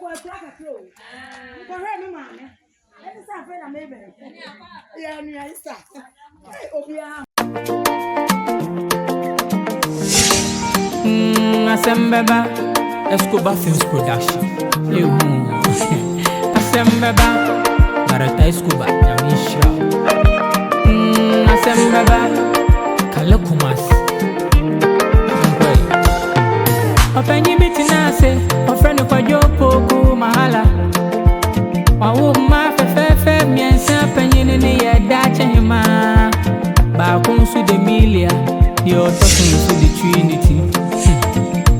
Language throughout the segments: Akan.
was like a crow. For her, mamma. That is a friend of maybe. Yeah, yes, sir. Asembeba Escobar Films Production. Asembeba Barata Escobar Yamisha. Asembeba Kalakumas. Openyi bitina se ofreni kwa jopo mahala. Wawu ma fefe miensa penyi ni ye dache hima. Ba kunsu de milia yo tosunsu de trinity.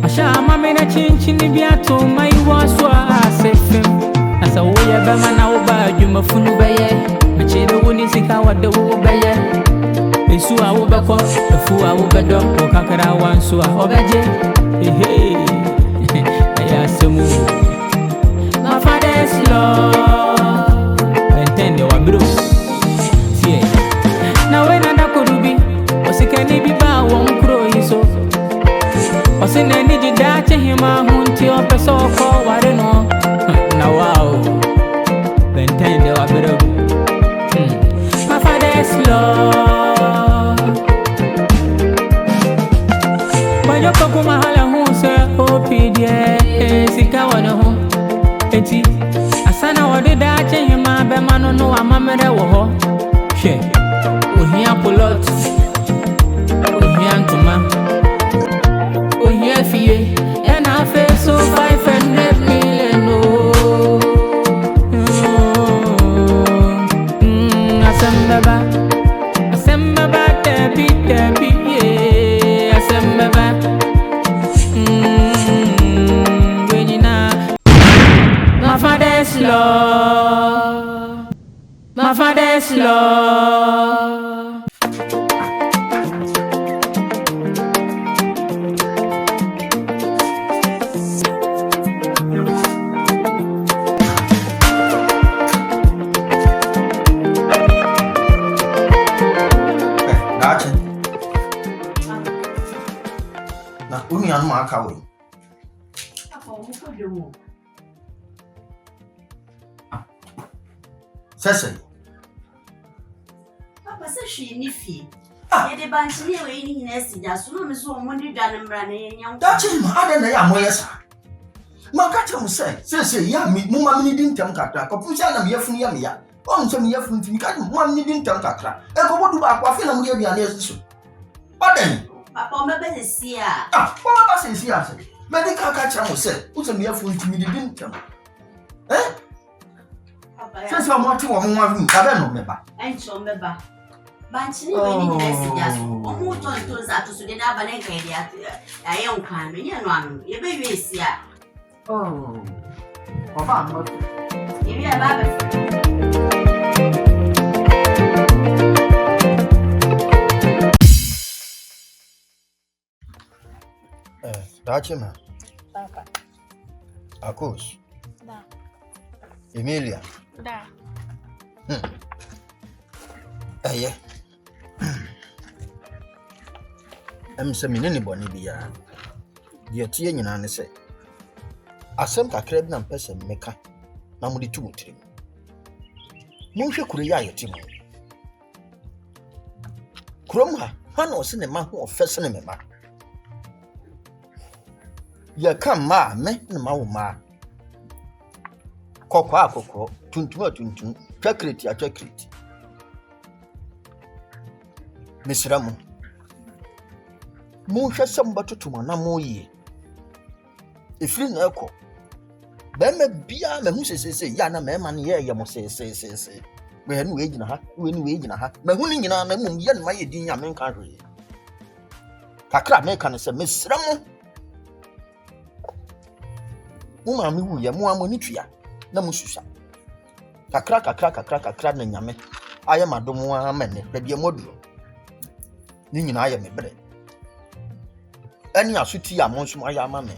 Asha mama na chinchini biato mai waswa asefem. Asa woya bema na oba juma funu beye. Mechede woni sika wade wo beye. Esu awo beko, efu awo bedo, okakara wansu obeje. Hey, ayasemu. My father's love. Entende wa bro. See. Na we na dakurubi, osikani biba won kro yiso. Osine ni jidache hima hunti opeso ko ware no. Na wow. Entende wa bro. My father's love. Wajoko kumahala hunse opidye sika wana ho. Eti asana wade dache hima bemano no amamere wo ho. She ohia polot. Ohia ntuma. Ohia fie and I feel so 500 million no. Asembeba tebi yeah. Asembeba my father's love. My father's love. Na unu anu aka we. Sese. Papa se hwe ni fi. Ye de banchi ni we ni hina sija so no me so mo ni dwane mra na ye nyam. Da chi ma ade na ya moye sa. Ma ka chem sese ya mi mu ma mi di ntem kakra. Ko pu sha na me yafunu ya me ya. O nso me yafunu ntimi ka mu ma mi di ntem kakra. E ko bodu ba kwa fe na mu ye bia na yesu. Oden. Papa o me be si a. O ma ba se a se. Me di ka chem se. O so me yafunu ntimi di ntem. Sese o mo ti wo mo wa mi ka be no me ba. Encho me ba. Banchi ni we ni hina sija so. O mu to za to so de na ba na ka de aye nkwan no nye no anu. Ye be wi si a. Oh. Papa mo. Ye wi a ba ba. Dachima. Papa. Akos. Da. Emilia. Da. Aye. Se minini boni biya. Di otie nyina ne se. Asem kakra bi na mpese meka na mu di tu mutiri. Munhwe kuro ya yetimu. Krom ha na ose ne ma ho ofese ne mema. Ya kan ma me ne ma wo ma. Kokwa akokko, tuntum, twakreti atwakreti. Misramu. Munhwe sambatoto na moyi. Ifri na eko. Be me bia me hu sesese ya na me ma ne ye mo sesese. We nu we gina ha, we nu we gina ha. Me hu ni nyina na mum ye na ye din ya me nka hwe. Kakra me ka ne se misramu. Mu ma me wu ye mu amoni tua na mu susa. Kakra na nyame. Aye madomo amene, be de moduro. Ni nyina aye me bre. Ani asuti ya monso aye amame.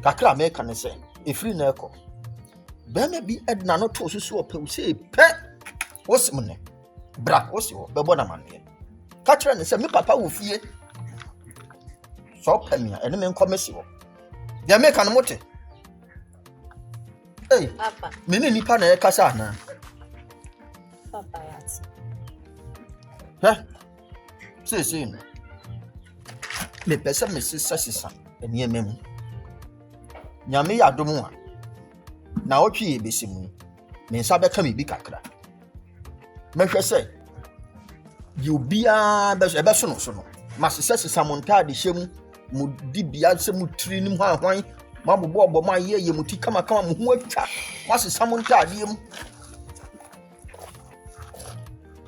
Kakra me ka ne se efiri na eko. Be me bi edna no to susu opew se pe. Wosim ne. Bra wosi wo be bona mane. Ka kire ne se me papa wo fie. So pamia ene me nkomesi wo. Dia me ka no mote. Hey, Papa. mene nipa na kasa na. Papa yati. Say no. Me pesa me sisa eni emem. Nyame ya dom a. Na otwe ebesi mu. Me nsa beka me bi kakra. Mehwe se you bia beso no. Masisa montade hyem mu di bia se mu tiri nim hwan ma bobo ma ye mu ti kama mu ho atwa masisa montade yem.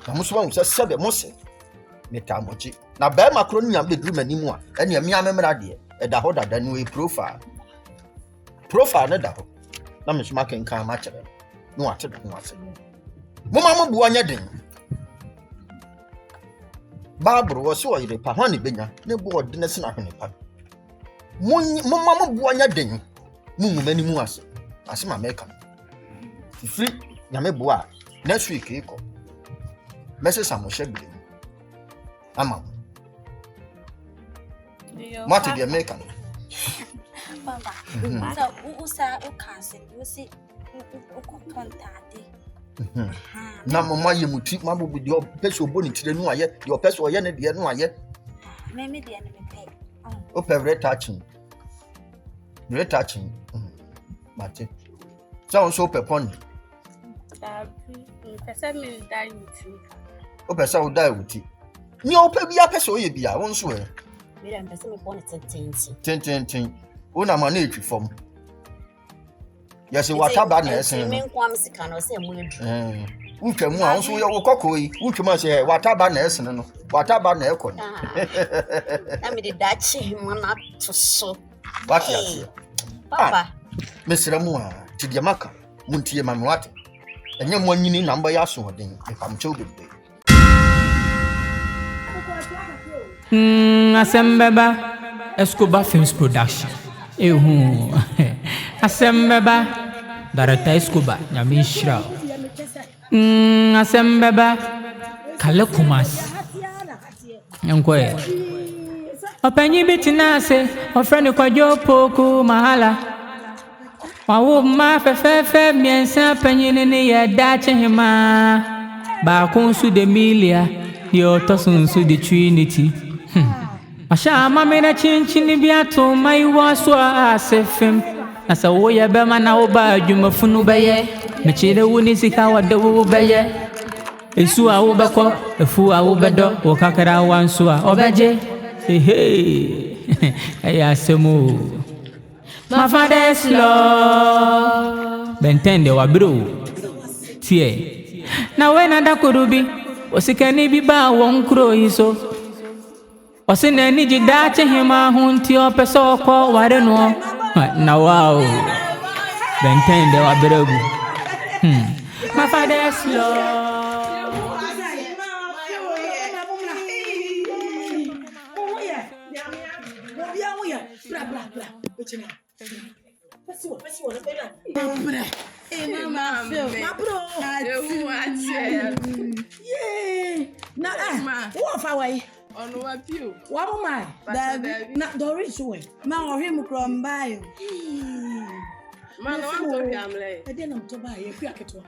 Na muso ba se sebe mose metamoji na ba makro nya bedru manimu a ene amia memra de e da ho dada no e profile ne da ho na me suma kenkan ma kire no ate do ho ase mo ma mo bu anya den Babro wo so yire pa hwan ne benya ne bu odene se na hwene pa mo ma mo bu anya den mu mani mu ase ma meka free nyame bu a next week iko message am shebile ama mati de meka Baba, so usa ukase usi ukontade. Na mama ye muti mabu bi de peso boni tire nu aye de peso ye ne de nu aye Me de na me pay. O favorite touching mati so pepon Pesa me die with you. o pesa o die with you ni o pe bia peso ye bia won so e Me dem pesa me born ten una ma na etwi fom yes water ba na esen me nkwam sika no se mu edu utwa mu a won so ye wo kokko yi utwa ma se water ba na esen no water ba na ekọ na me de dachi mu na to so what ya Papa mesra mu a tidie maka muntie ma me wate enye mo nyini na mba ya so hoden epam che obebe Asembeba Escobar Films Production. Asembeba Darata Escobar Nyamishra. Asembeba Kalekumas. Yankwe. Openyi bitina se ofrani kwa jopoku mahala. Wawu ma fefe miensa penyi ni ya dache hima. Ba kunsu de milia yo tosunsu de Trinity. Masha mama na chinchini biato mai waso asefem na sa wo ye be ma na wo ba adwuma funu beye me chire wo ni sika wade wo beye esu a wo beko efu a wo bedo wo kakara wanso a obeje eya semu my father's love bentende wa bro tie na we na da kurubi osikani bi ba won kro hiso Osine ni jidache hima hunti opeso ko ware no na wow bentende wa beregu my father's love Ono wapio. Wabu mai. Na Doris we. Ma ohwe mu krom bayo. Ma no wanto fiamle. Ede na mto bayo ku aketo.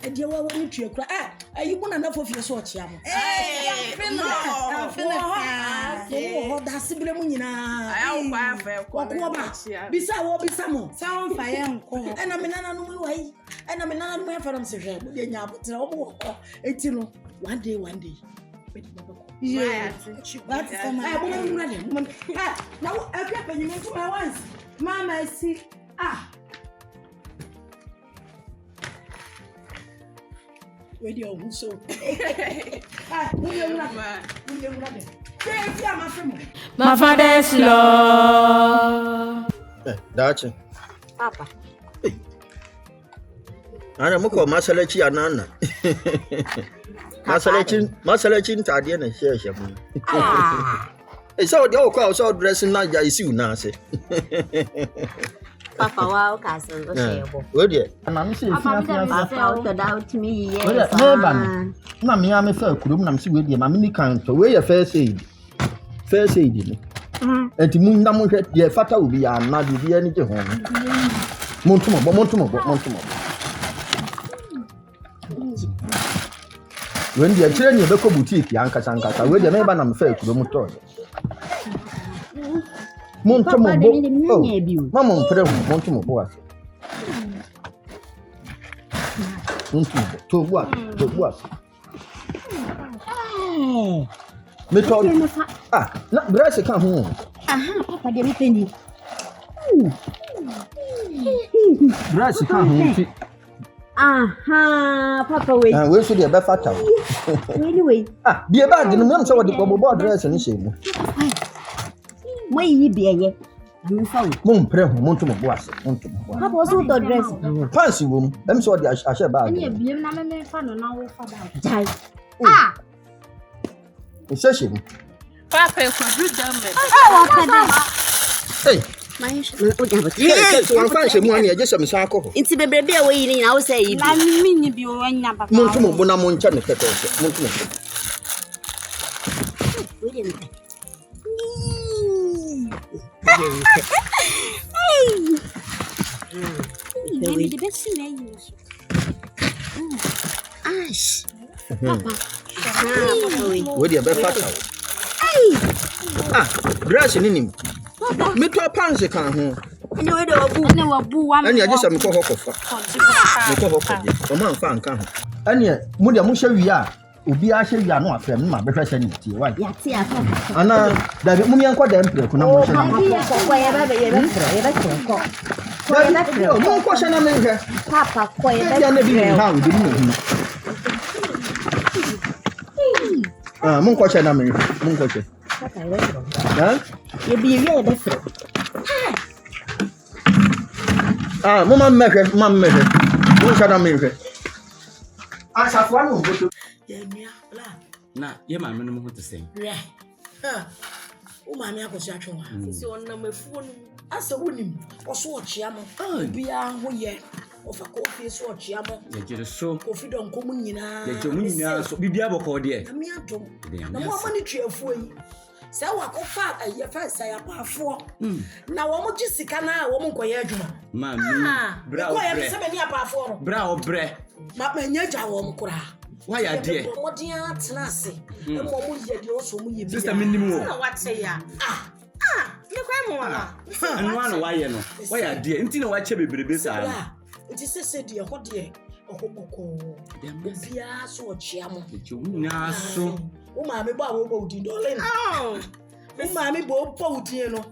Ede wa woni tue kura. Ayi mu na na fofie so ochia mo. Ho da sibire mu nyina. Aya wo kwa afa ko. Bisa wo bisa mo. Sa won fa ye nko. Ena me nana no mu wai. Ena me nana no mu fa ram se hwe. Mu de nya abotra wo wo. Eti no one day. Yeah. That's some. Now, I kept you to my once. Mama, I see. Radio, so. my father's love dachi Papa ana muko masalaci anana masalaci ntade na hye mu so de okwa so dressing na ja isi una se Papa wa ka se o shebo we de na me se Papa o to da utimi ye na me ya me fa kurum na me se we de ma me ni kan to we ye first aid ni enti mu na mo hwe de fata obi ya na de bi ani je ho Montumo. When the train you go boutique yankasa we dey member na me fa ekuro mu to. Montumo. Mama mpere hu montumo bo ase. Montumo to bo ase. Me to na brace kan ho. Papa de me pendi. Brace kan ho ti. Papa we. We so dey be fata. Anyway. Be bag no me say we dey bobo address ni shey mu. Why you be here? I'm sorry. Mpere hu montumo bo ase. Papa also the dress. Pants wo mu. Em say we dey ahye bag. Any biem na me fa no na wo fa bag. Jai. Shey mu. Papa, you done me. Hey. My So I'm fine, she money, I just am sako. Inti bebrebe a we ni na wo say yi. na me ni bi o anya papa. Montumo bo na moncha ne tete. Montumo. Baby, the best thing I use. Ash. Papa. We dey be fata. Brush ni nim. Me to pants kan ho. Ani we do obu. Na wabu wa. Ani aje sam ko hokofa. Me ko hokofa. O man fa nka ho. Ani mu de mu hwe wi a obi a hwe wi a no afem ma be hwe hwe ni tie wa. Ya tie afa. Ana da bi mu mi anko da mpre ko na mu hwe. Ko ye ba be ye ba fro, ye ba ko. Ko ye ba fro. Mu ko hwe na me hwe. Papa, ko ye ba. Ya na bi ni ha o bi ni hu. Mu ko hwe na me hwe. Mu ko hwe. Ye bi ye ba fro. Mama mmehwe. Mu hwe na me hwe. Asafo anu boto. Ye mia bla. Na ye ma me no ho te sen. Re. O ma mi akoso atwa. Sisi on na mafuo no. Asa wonim. Oso ochia mo. Bia ho ye. Ofa ko fi so ochia mo. Ye jere so. Ko fi don ko mu nyina. Ye je mu nyina so bibia boko de. Na mi adom. Na mo amani tuafuo yi. Say wa ko fa aye fa say apafo. Na wo mo gi sika na wo mo nkoye adwuma. Ma mi. Bra o Ko ye bre. se be ni apafo no. Bra o bre. Ma nya ja wo mo kura. Wa ya de. Mo dia atena ase. E mo mo ye de o so mo ye bi. Sister mi nim wo. Na wache ya. Me kwa mo na. Anu anu wa ye no. Wa ya de. Nti na wa che bebrebe sa. Nti se de ho de okokoko. Bia so ochia mo. Ye je mu nyina so. O ma me ba wo bo udin dole. O ma me bo po udin no.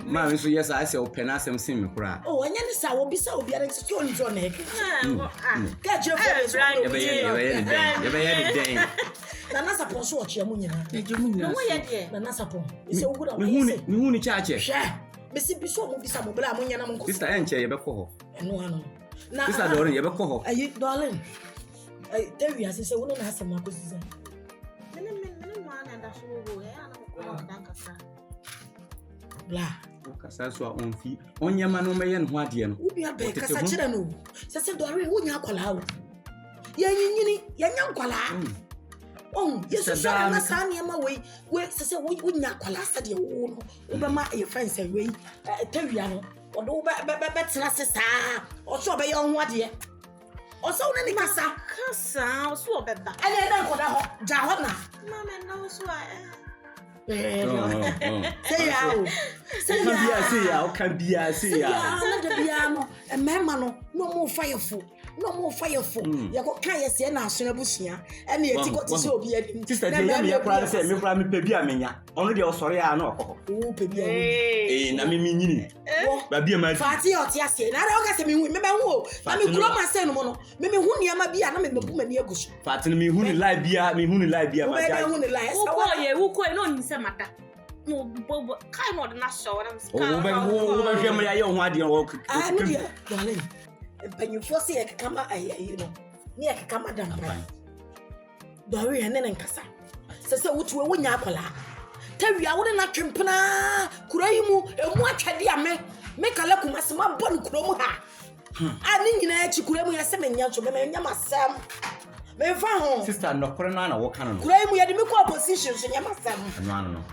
Ma mi so yes I say o pena asem sin me kura. Oh, anya ni sa wo bi sa obi ara nti to ni jo na e. Ka je fo so. Ye be ye de den. Na na sapon so ochia mo nyina. Ye je mu nyina. Mo ye de. Na na sapon. Ise wo gura wo Me ise. hu ni chache. Hwe. Besi bi so mo bi sa mo bla mo nyana mo nko. Sister enche ye be ko ho. Eno ano. Na Sister Dorin ye be ko ho. Ayi darling. Tell you say wona na asem akosi. Me no ana da so wo ya na ko dan kaka. Bla. Kasa so on fi. Onyama no me ye no ho ade no. Ubi abe kasa kire no. Se Dorin wo nya akwala wo. Ye nyinyini, ye nya akwala. Yesu sa na sa ne ma we se wo nya akwala sa de wo no. Wo be ma ye friends we. Tawia no. Odo wo be tena se sa. O so be ye ho ade. O so na ni kasa. Kasa, o so beba. Ene na ko da ho. Ja ho na. Mama na so Say ya. Say ya. Can be a say ya. Na de bia no. E mema no mo fireful. No more fireful. You go kan yesi na aso na busia. E na yeti go tisi obi adim. Sister dey me yakra say me kra me pe bia menya. Ono de osore ya na okoko. O pe bia. Na me nyini. Ba bia ma. Fati o ti ase. Na o ga se me hu me be hu o. Na me kuro ma se no mo no. Me hu niam bia na me mebu mani agusu. Fati me hu ni live bia, me hu ni live bia ma. Me be hu ni live. Wo ko ye no ni se mata. No bobo kai no de na show na me. O be hwe me ya ye ho ade o. Ah no dia. Darling. Panyufo se ye kama ayi no. Ni ye kama dam. Dori ene ne nkasa. Se wotuwe wonya akola. Tawia wo na twempena kura yimu emu atwade ame. Me kala kumase ma bon kura mu ha. Ani nyina achi kura mu ya se menya so me nya masam. Me fa ho. Sister no kore na wo kan no. Kura yimu ye de me ko opposition so nya masam. No.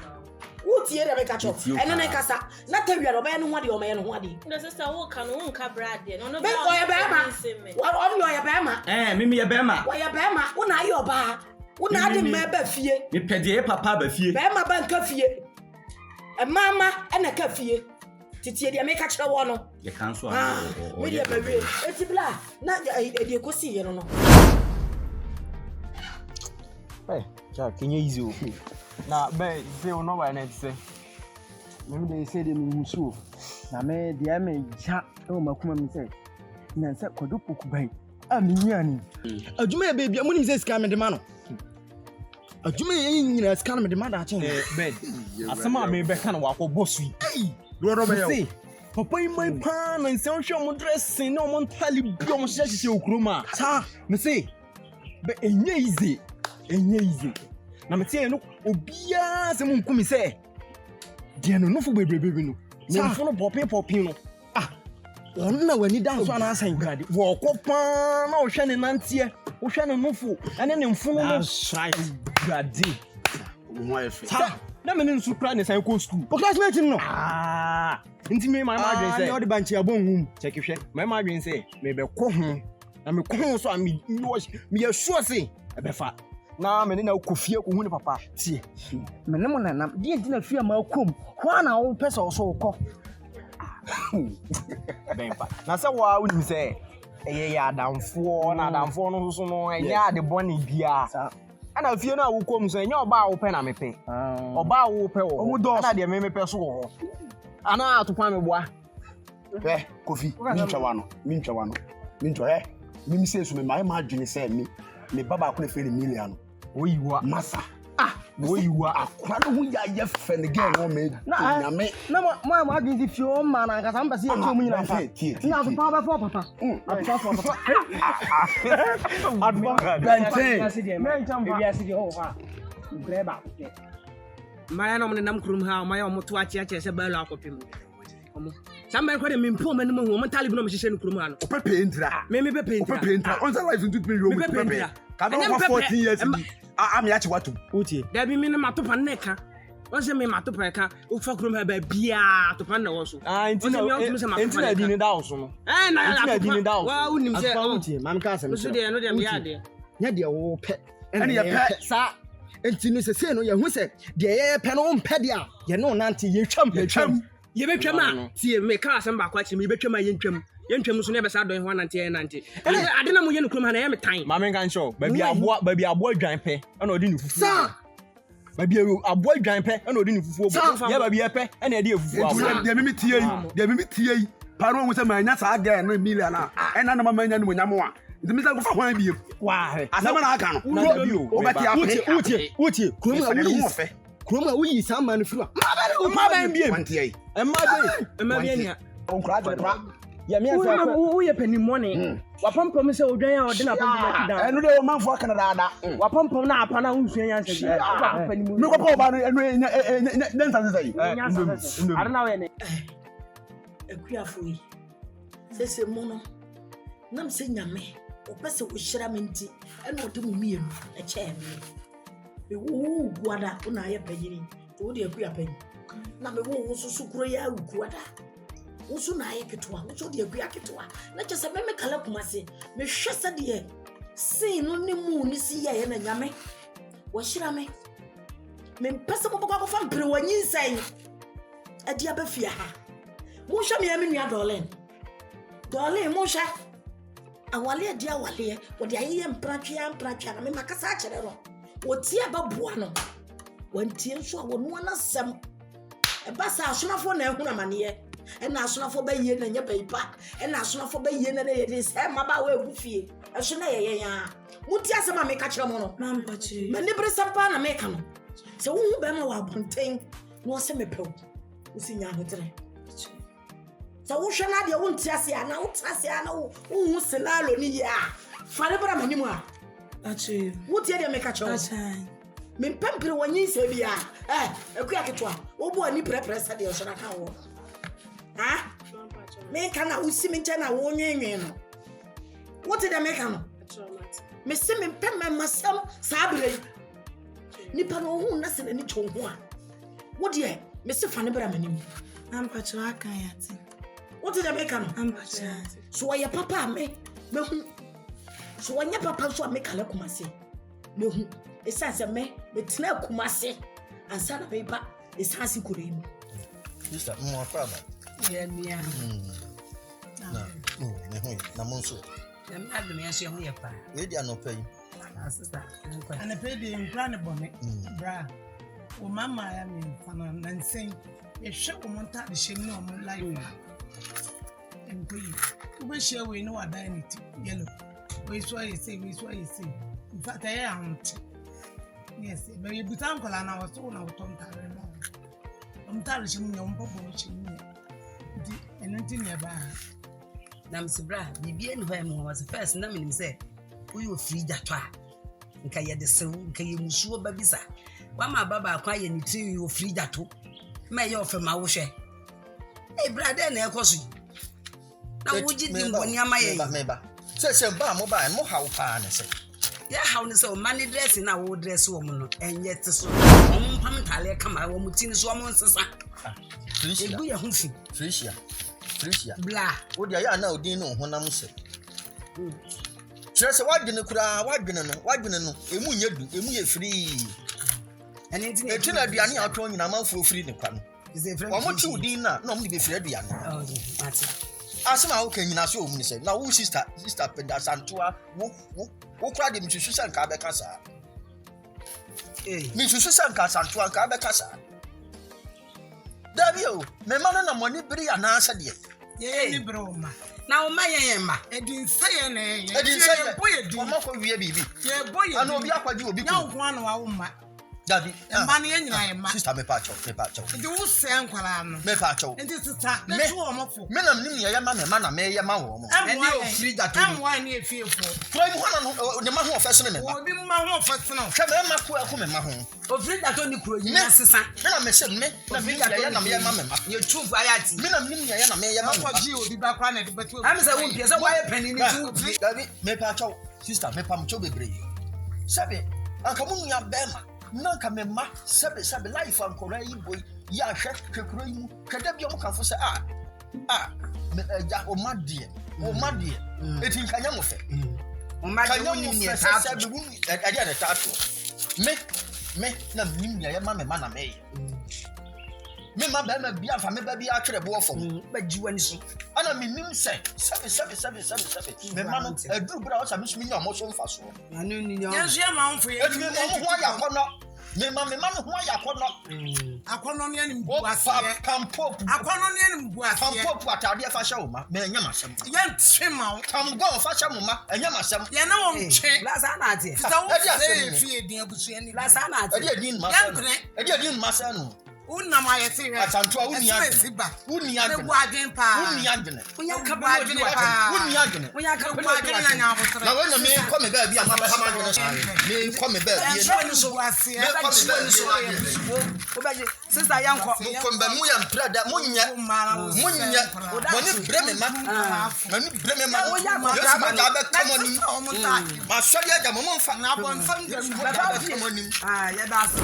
What year they catch up? And then I casa. Not tell you about no one or man one. The sister who can won't cabrad. No, no, Why a bama? What on your bama? Mimi a bema. Why a bama? When are your bar? When I didn't remember fear. Me pede papa be fie. Bama bank coffee. A mama and a coffee. Titi, they make catch one. You can't so. Media baby. It's black. Not a go see, you know. Hey, Jack, can you easy? Now, but they will know what I say. Maybe they say they will show. Now, may the army chat. Oh, my woman say, Nancy Koduku by a million. A Juma baby, I'm going to say scam the man. A Juma in a scam the mother. Bed. As some may be kind of walk or bossy. Hey, what do I say? Papa in my pan and so show dressing no one tell you beyond such a cruma. Ha, me say, but easy. Easy. Na me tie no obia se mun kumi se de no fo bebrebe no na fo no popin no on na wani dance ana asan grade wo kopa na o hwe ne nantie o hwe ne nofo ene ne mfo no grade mo efe na me ne nsu kra ne san ko school o classmate no nti me my margin say o de banchi abonhum check hwe my margin say me be ko ho na me ko ho so am me ye sure say e be fa na me na kofie ko hu ne papa tie me ne mo nanam die ntina fia ma kom ho na wo pese wo so ko ben pa na se wa unim se ya adamfo na adamfo no so no enya ade boni bia ana fie na wo kom so enya oba wo pe na me pe oba wo pe wo ana de me pe so wo ana atokwa me boa kofi minchwa wano mi se so me my margin se me baba ko ne fe million oyiwa masa oyiwa akwa no ya ye fe ne girl no me na me na mo adwin di fio ma na nka samba si etu mu nyina fa na so pa ba fo papa adwa bente me chamba bia si di ho ha breba maya no nam kurum ha maya o moto achi achi se balo akopim omo samba ko de mimpo manu mo mo talib no mo hihye no kurum ha no pepe entira me pepe entira on the life into me yo pepe ka do for 14 years am ya chi watu utie da bi mi na matopa na ka o se me matopa ka o fa kurum ha ba bia topa na wo so entina di ni da wo so no na entina di ni da wo wa unim se utie mam ka asem so de no de ya de nya de wo pe ene ye pe sa entinu se no ye hu se de ye pe no mpe de a ye no nante ye twam ye betwam a tie me ka asem ba kwa chi me betwam a ye ntwam so ne be sa don ho nante ade na mo ye no kurum ha na ye me tan ma men kan show baby abo adwan pe na odi ni fufu sa baby abo adwan pe na odi ni fufu bo ye baby pe na edi efufu abo de mimi tie yi paro wo se ma nya sa ga no million a na ma nya no mo nyamo a nti mi sa go fa hwan bi wa asema na aka no na bi o beti apre utie kurum a wuyi sa man firu ma ba mbiem emma be nya on kra jodra ya mi asa wo ye panimone wapampam se odwan a ode na pampam da enu de o manfo aka na da wapampam na apa na unsuan yansa bi mi ko pa ba no enu den sa sai ara na we ne ekuafo yi sese mo no nam se nyame o pese o hira menti ena o de mu mienu e che me wo guada una ye panyini to de ekuapanyi na me wo susu kuro ya guada usu na ye ketwa uso de ketwa na chese me kala kumase me hwese de sin no ne mu ni si ye na nyame wo hira me pese mo bokwa fa mpre wanyi nsan ade abafia ha mo hwa me ya me nua dolen mo hwa awale ade awale wo de aye mpratwa na me makasa akere ro wo tie baboa no wantie nso a wo no na sem e ba sa asonafo na ehuna mane ena asonafo ba yie na nya ba ipa ena asonafo ba yie na ye de se ma ba wa egufie eso na ye ya muti asema me ka kire mo no na mpachi me libre sampa na me ka no se wo hu ba ma wa bonten no se me pew usi nya hotere se wo hwe na de wo nti ase ana wo tase ana wo hu senalo ni ya fare bra manimu a achi muti de me ka kire achi me pempere wanyi se bia ekuya ketwa wo bo ani prepare sa de so na ka wo ha me kana usi me nche na wo nwenwen no what did I make am me se me pem masam sa abre ni pa no hu na se na ni chonho a What dear, Mr. Fanny Bramani. I'm Pachuaka. What did I make? I'm Pachuaka. So I papa me. So when your papa so make a kumasi. No, it says a me, but now kumasi and son of paper is Hansi Kurim. This is more problem. Yeah. Namonso. I'm not the man she only a pa. We are not paying. And I paid the implant bonnet, bra. Oh, mamma, I mean, fun and saying, a shop won't touch the shame no more like and please, we share we know about anything. Yellow. We swear you say, In fact, I am. Yes, but you put uncle and I was told I was on time. I'm telling you, I'm publishing and nothing nearby. Namsibra, Bibian Wem was the first name him said, we were free that twa. Nkaya de se nkaya musuo babisa. Wa ma baba akwa ye ni tin you free that too. Me yo fe ma wo hwe. Eh brother na ekoso. Na wo ji dim boni ama ye. Meba. Se ba mo ba mo hawo pa na se. Ya hawo ne se o mani dress na wo dress wo mo no enye te so. O mo pam tale kama wo mo tin so mo nsesa. Tricia. Egu ye ho fi. Tricia. Bla. Wo dia ya na odin no honam se. Chese wadwene kura wadwene no emu nyedu emu ye free etina aduane atwo nyina manfo free ne kwa no omo ti udin na omo de be free aduane asema wo kan nyina so omu ne se na wo sister penda santoa wo kura de misusu sanka be kasa misusu sanka santoa ka be kasa Davio me mana na money bri anansa de ni bro ma na o mayen ma edin say na boy edin o mako wie bibi ye boy edin ana obi akwaje obi na o ho na wa wo ma Davi ma na nyina ye ma sister me pa cho de wo se nkwara no me pa cho enti sister na to o mofo me nam nim ye ma me ma na me ye ma wo mo eni o free that am wa ni efie fo try mu hana no de ma ho ofese me ma obi ma ho ofese no hwe me ma ko me ma ho o free that ni kuro nyina sesa me na me se me na me ye na me ye ma me ma ye true variety me nam nim ye na me ye ma ko ji obi ba kwa na de betu am say wo pie say wa ye pani ni tu Davi me pa cho sister me pa mo cho bebre sabe anka mu nya bema nanka me ma sabe life ankora yi boy ya hwe kuro yi mu kada bi o mo kanfo se me ja o madie eti nkanya mo fe o madie woni ni ta sabe woni ade ade ta to me na nim ya ma me ma na me me ma ba ma bia fa me ba bia atwere bo fom ba jiwani so ana me nim se sabe me ma no aduru bra o sa me sumi nya mo so mfa so anu ni nya yenso ya ma mfo ye me ho ya kono me ma no ho ya kono akono ne anim buase kampopu akono ne anim buase kampopu atade fa hye wo ma me nya masem ye ntwe ma wo kam go fa hye mo ma enya masem ye na wo ntwe la sa na ate fita wo fi edin abusu ani la sa na ate edi edin masem no unama ye se re asantua uni adwene unya ka ba adwene pa unya ka ba adwene na nya abotro na we na me ko me ba bi ama ba ma adwene me ko me ba bi e so wase e ba so o ba je sister yanko ko mba mu ya mprada munya moni bre me ma unya ma da ba kamoni ma sori aga mo mfa na bon fam ba kamoni ya da so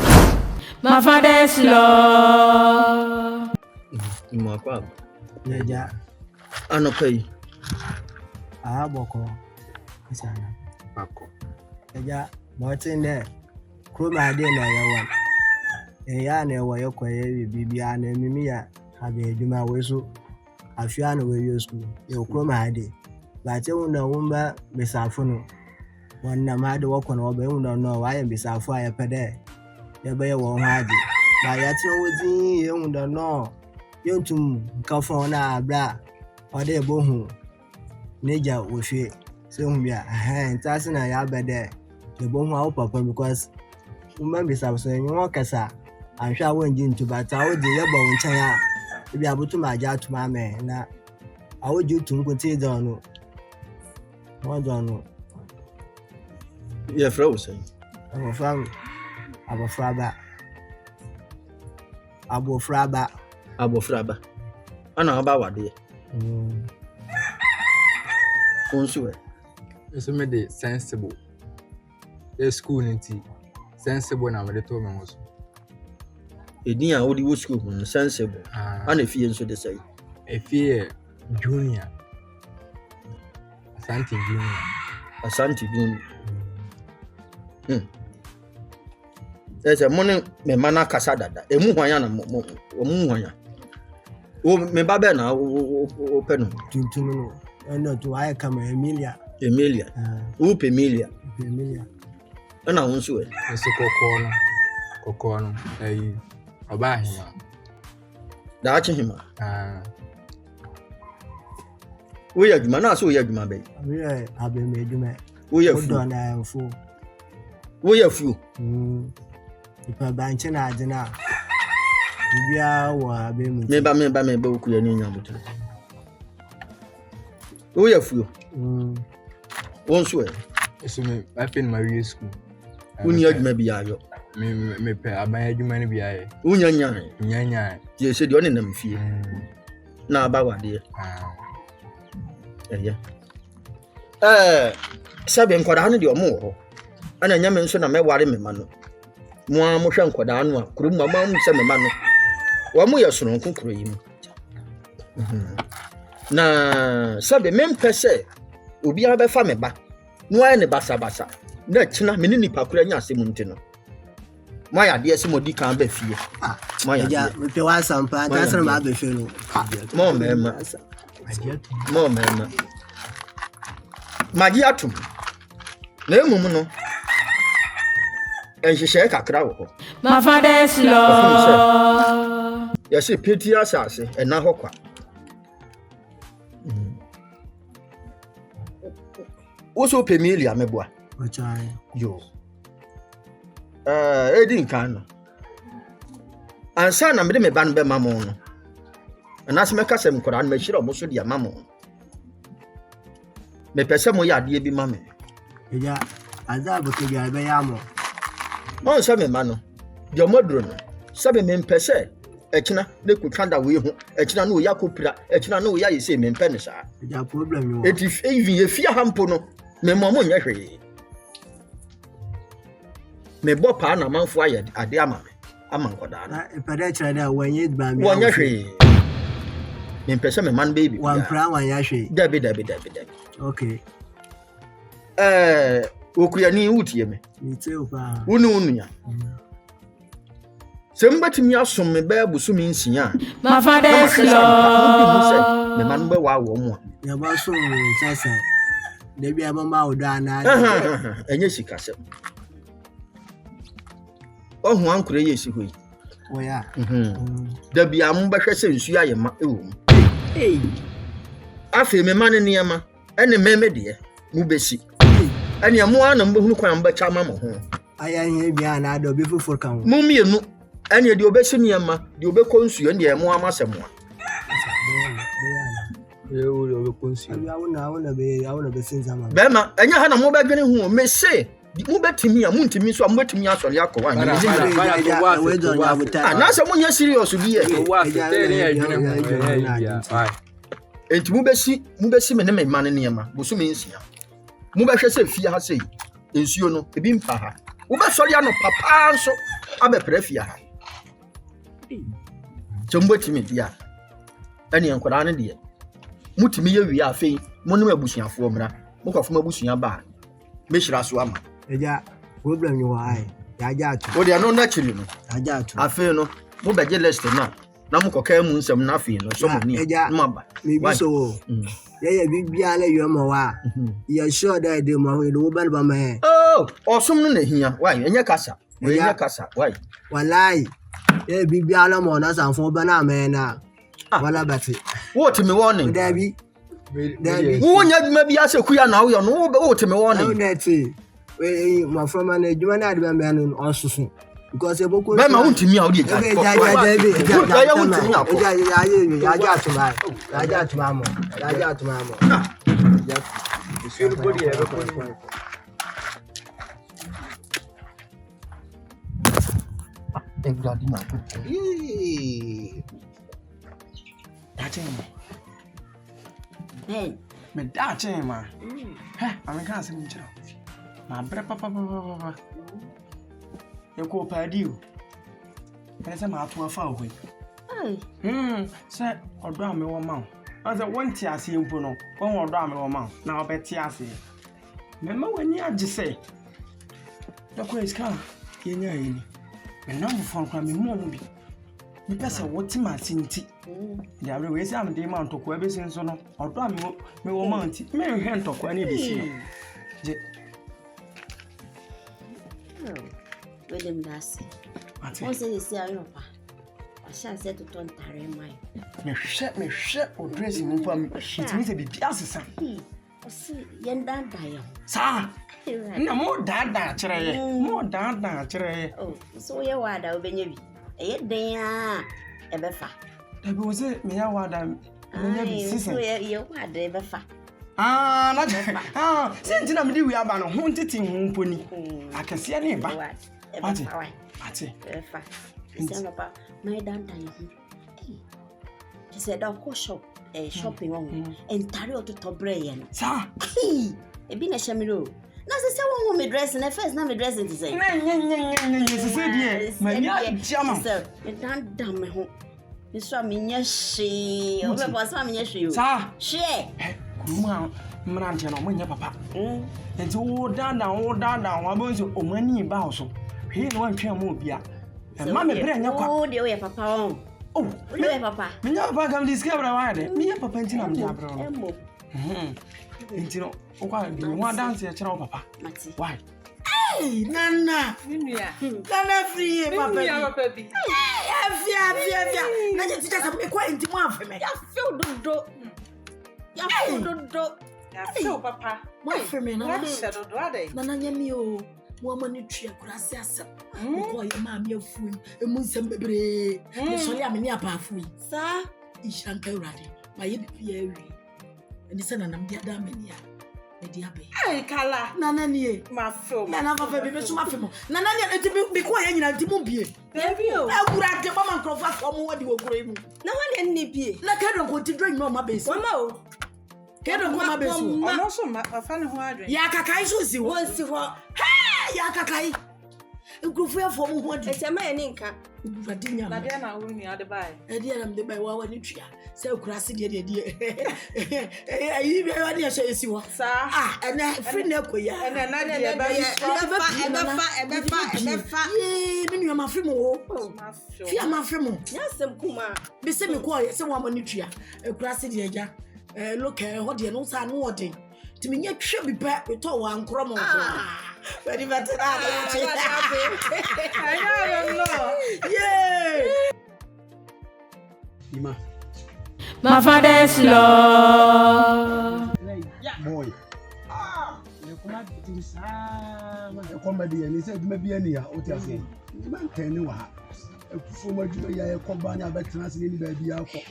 My father's love. Mwapa. Yaja. Anokai. Boko. Isana. Bako. Yaja, motinde. Kuma de na yawan. Ya na yawa yakwa ye bibia na mimi ya habe adwuma weso. Afia na we school. Ye kuma de. Ba te una wumba besafo no. Wanna ma de wokɔ na oba una no wa ye besafo aye pede. Ya be wo ha de ba ya tino wodi ye unda no yentum ka fon na abra o de bo hu neja wo hwe se hu bia ntase na ya be de bo hu awo papa because umma bi sa so nyo kasa anhwa wonji ntubata wo de ye bo nchen a bi abutu ma ja tuma me na awo ji tum ko ti don no mo don no ye frozen o fam Abofraba. Ana aba wade. Konsuwe. Eso me de sensible. E school nti sensible na me de to me so. Edin a wodi wo school no sensible. Ana fie nso de say. Efie junior. Asante junior. Ese money me mana kasa dada. Emu hwan ya na mo hwan ya. O me ba be na o pe no. Tuntum no. Eno to aye kama Emilia. O pe Emilia. Ana won so e. Ese kokko no. Ayi. Oba hima. Da achi hima. Wo ya djuma na so ya djuma be. We abe me djuma. Wo ya fu. Do na enfu. Wo ya fu. Ipa banche na adina. Bibia wa abe mu. Me ba wo kuya ni nya butu. Wo ya fu. Won so e. Ese me afen ma wi school. Uni adwuma bi ayo. Me pe aban adwuma ne bi aye. Unya nyan. Nyanya. Ye se de oni nam fie. Na aba wade. Sabe nkwada no de omo ho. Ana nyame nso na meware me ma no. Mo a mo hwe nkwada no a kurum ma mu se me ma no. Wo mo ye soronko kuro yi mu. Na sabe mempese obi a be fa me ba. No aye ne basa. Na china me ni nipa kura nya asem nti no. Maya de ese modi kan ba fie. Maya ja me pe wa sampa ta sere ma be fie no. Mo mema. Magi atum. Na emum no. Enhihye kakra wo ho. My father's love. Yes, pity asase ena hokwa. Wo so pemilia meboa. Ochai. Yo. Edin kan no. Ansa na me de me ba no be mamo no. Anase me kasem kwara no me hire omo so dia mamo. Me pese mo ya de bi mame. Eja azabo ke bia be ya mo. On se me ma no. De modro no. Sabe me pese ekina ne kutanda we hu. Ekina no ya kopira, ekina no ya yese me mpe ne sa. Eja problem yo. Eti even ye fia hampo no. Me mo nya hwe. Me bo pa na manfo aye ade ama me. Ama nkoda na. Epede kire da wanye ba me. Wanya hwe. Me pese me man baby. Wan pra wanya hwe. Dabi. Okay. Okuya ni utie me. Ni te opa. Unu ya. Sembatimi asom me ba busumi nsia. My father's love. Me man be wa wo mu. Ya ba so sasa. Debi abamba oda na. Enye sikasem. Ohu ankure yesi hoyi. Oya. Dabi am ba hwese nsu aye ma ewo mu. Afi me man ne ma. Ene meme de mu besi. Ene amu ana mbehunu kwan mba chama mo ho. Aya ihe bia na do bi fufor kan. Mu mienu ene de obesi ne ma, de obekọ nsu ene emu amasemu a. Awuna be sinzama. Bema enya ha na mo ba dwene hu me se mu betimi a mu ntimi so a mu betimi asori akọ wa. Na se mu nya serious bi e. Enti mu besi me ne me man ne ma bosu me nsia. Mu ba hwe se fie ha sei ensuo no ebi mpa ha. Wo ba sori ano papa nso abepre fie ha. Chombo timi dia. Ani enkwara ne de. Mutimi ye wi afei mo ne abusuafo mra. Mo kwafo abusua ba. Me hira so ama. Eja problem you why? Ya ja atu. Wo de no na chiri no. Ya ja atu. Afei no mo beje list na. Na mo koka mu nsem na afei no so mo ni. Mo ba. Me bi so. Yeah, bibia le yo mo wa. You sure that they mo we do ban ba me. Oh, osum no na hia. Why? Enye kasa. We enye kasa. Why? Wallahi. Yeah, bibia le mo na sanfo ba na me na. Wala bati. What me warning? Dabi. Wo nya dwuma bi ase kuya na wo yo no wo te me warning. No net. We my from an dwuma na de ba me no osusu. Because e boku. Be ma wuntimi a wo de ja. Ya wuntimi a. Ya atuma mo. Feel body e ko ni. Everybody na. Hey, me da chema. I'm can't say much. My brother, papa. You go party. Pese ma ato afa ho. Say odo ame wo ma. I say won ti ase mpo no. Won odo ame wo ma. Na obeti ase. Mema wani age say. Dako iska yenya yi. Me na mo fon kwa me mo bi. Me pese woti ma tinti. Ya we we say am dey ma ntoko ebe sin so no. Odo ame me wo ma nti. Me hwe ntoko ani bi si no. Je. William Darcy. Wọ́n ṣe lè ṣe ayọ̀ pa. Àṣà ṣe tó tọ́ ntàrẹ́ máa yìí. Me hwɛ o dressing mu pa me. Ntimi se bibi asesa. Ó sì yẹn dáadáa yẹn. Saa. Na mo dáadáa kyerɛ yɛ. Mo dáadáa kyerɛ yɛ. Oh, so yɛ wɔ ada obɛnya bi. Ɛyɛ den a ɛbɛfa. Dabi wo se me ya wɔ ada obɛnya bi sisa. So yɛ wɔ ada ɛbɛfa. Na sɛ nti na mede wi aba no ho ntete ho mponi. Akɛseɛ ne ba. Ate. Ɛbɛfa. Sɛ no pa, my dáadáa yɛn. He said, "Of course, shopping on and Tario to Tobrayan." Sir, ebi na shamiro. Na se se won me dress na first na me dress it say. Se se die. Manya jama. Sir, me dan dam me ho. Me so me nya hwe. O be boss ma me nya hwe o. Sir, hwe. Kuruma mrante na mo nya papa. Enti wo dan wa bo nso o mani ba so. Hwe na wan twa mo obia. E ma me bre nya kwa. O de o ye papa on. Oh, me papa. Me nya papa kam discover wa de. Me nya papa ntina me abro. Ntina o kwa bi wa dance e kira o papa. Why? Hey, Nana. Nana free papa. Papa bi. Afia. Na je tita me kwa ntimo afa me. Ya feel dodo. Ya feel papa. Wa afa me na. What is dodo ade? Nana nyami o. Mo ma ni twa kurase asem. Ko ye ma me afu yi. Emu nsem bebre. Me so le ameni apa afu yi. Sa ishanka urade. Ma ye bibia awi. Eni se nanam dia da ameni a. Me dia be. Ai kala. Nana nie. Ma feel. Nana papa bi me so ma femo. Nana nie enti bi ko ye nyina enti mo bie. Baby o. Agurade ba man krofa fo mo wadi wo guro mu. Na wan ni bie. Na ka don ko ti dro nyima ma be si. Mama o. Kedo ko ma be so. Ono so ma afa ne ho adwen. Ya kakai so si wo si ho. Hey, ya kakai. Nkrofo afo mo ho adi. Ese ma ye ni nka. Urade nya. Na dia na wo ni ade bai. E dia na me bai wa wa ni twa. Se kurase de ayi be wa ni so esi wo. Sa. Ena free na koya. Ena na dia ebefa. Ye, me nua ma free mo wo. Fi ama free mo. Ya sem kuma. Be se me ko ye se wo ma ni twa. Kurase de agya. Look ho de no sa no ode. Ti me nya twa bi ba to wa nkro mo nko. Very better. I don't know. Yeah. Ima. My father's love. Boy. Le kuma tinsa. E komba de ni se duma bia ni ya o ti ase. Man kan ni wa. E kufo ma duma ya e komba ni abetena se ni ba bia akọ.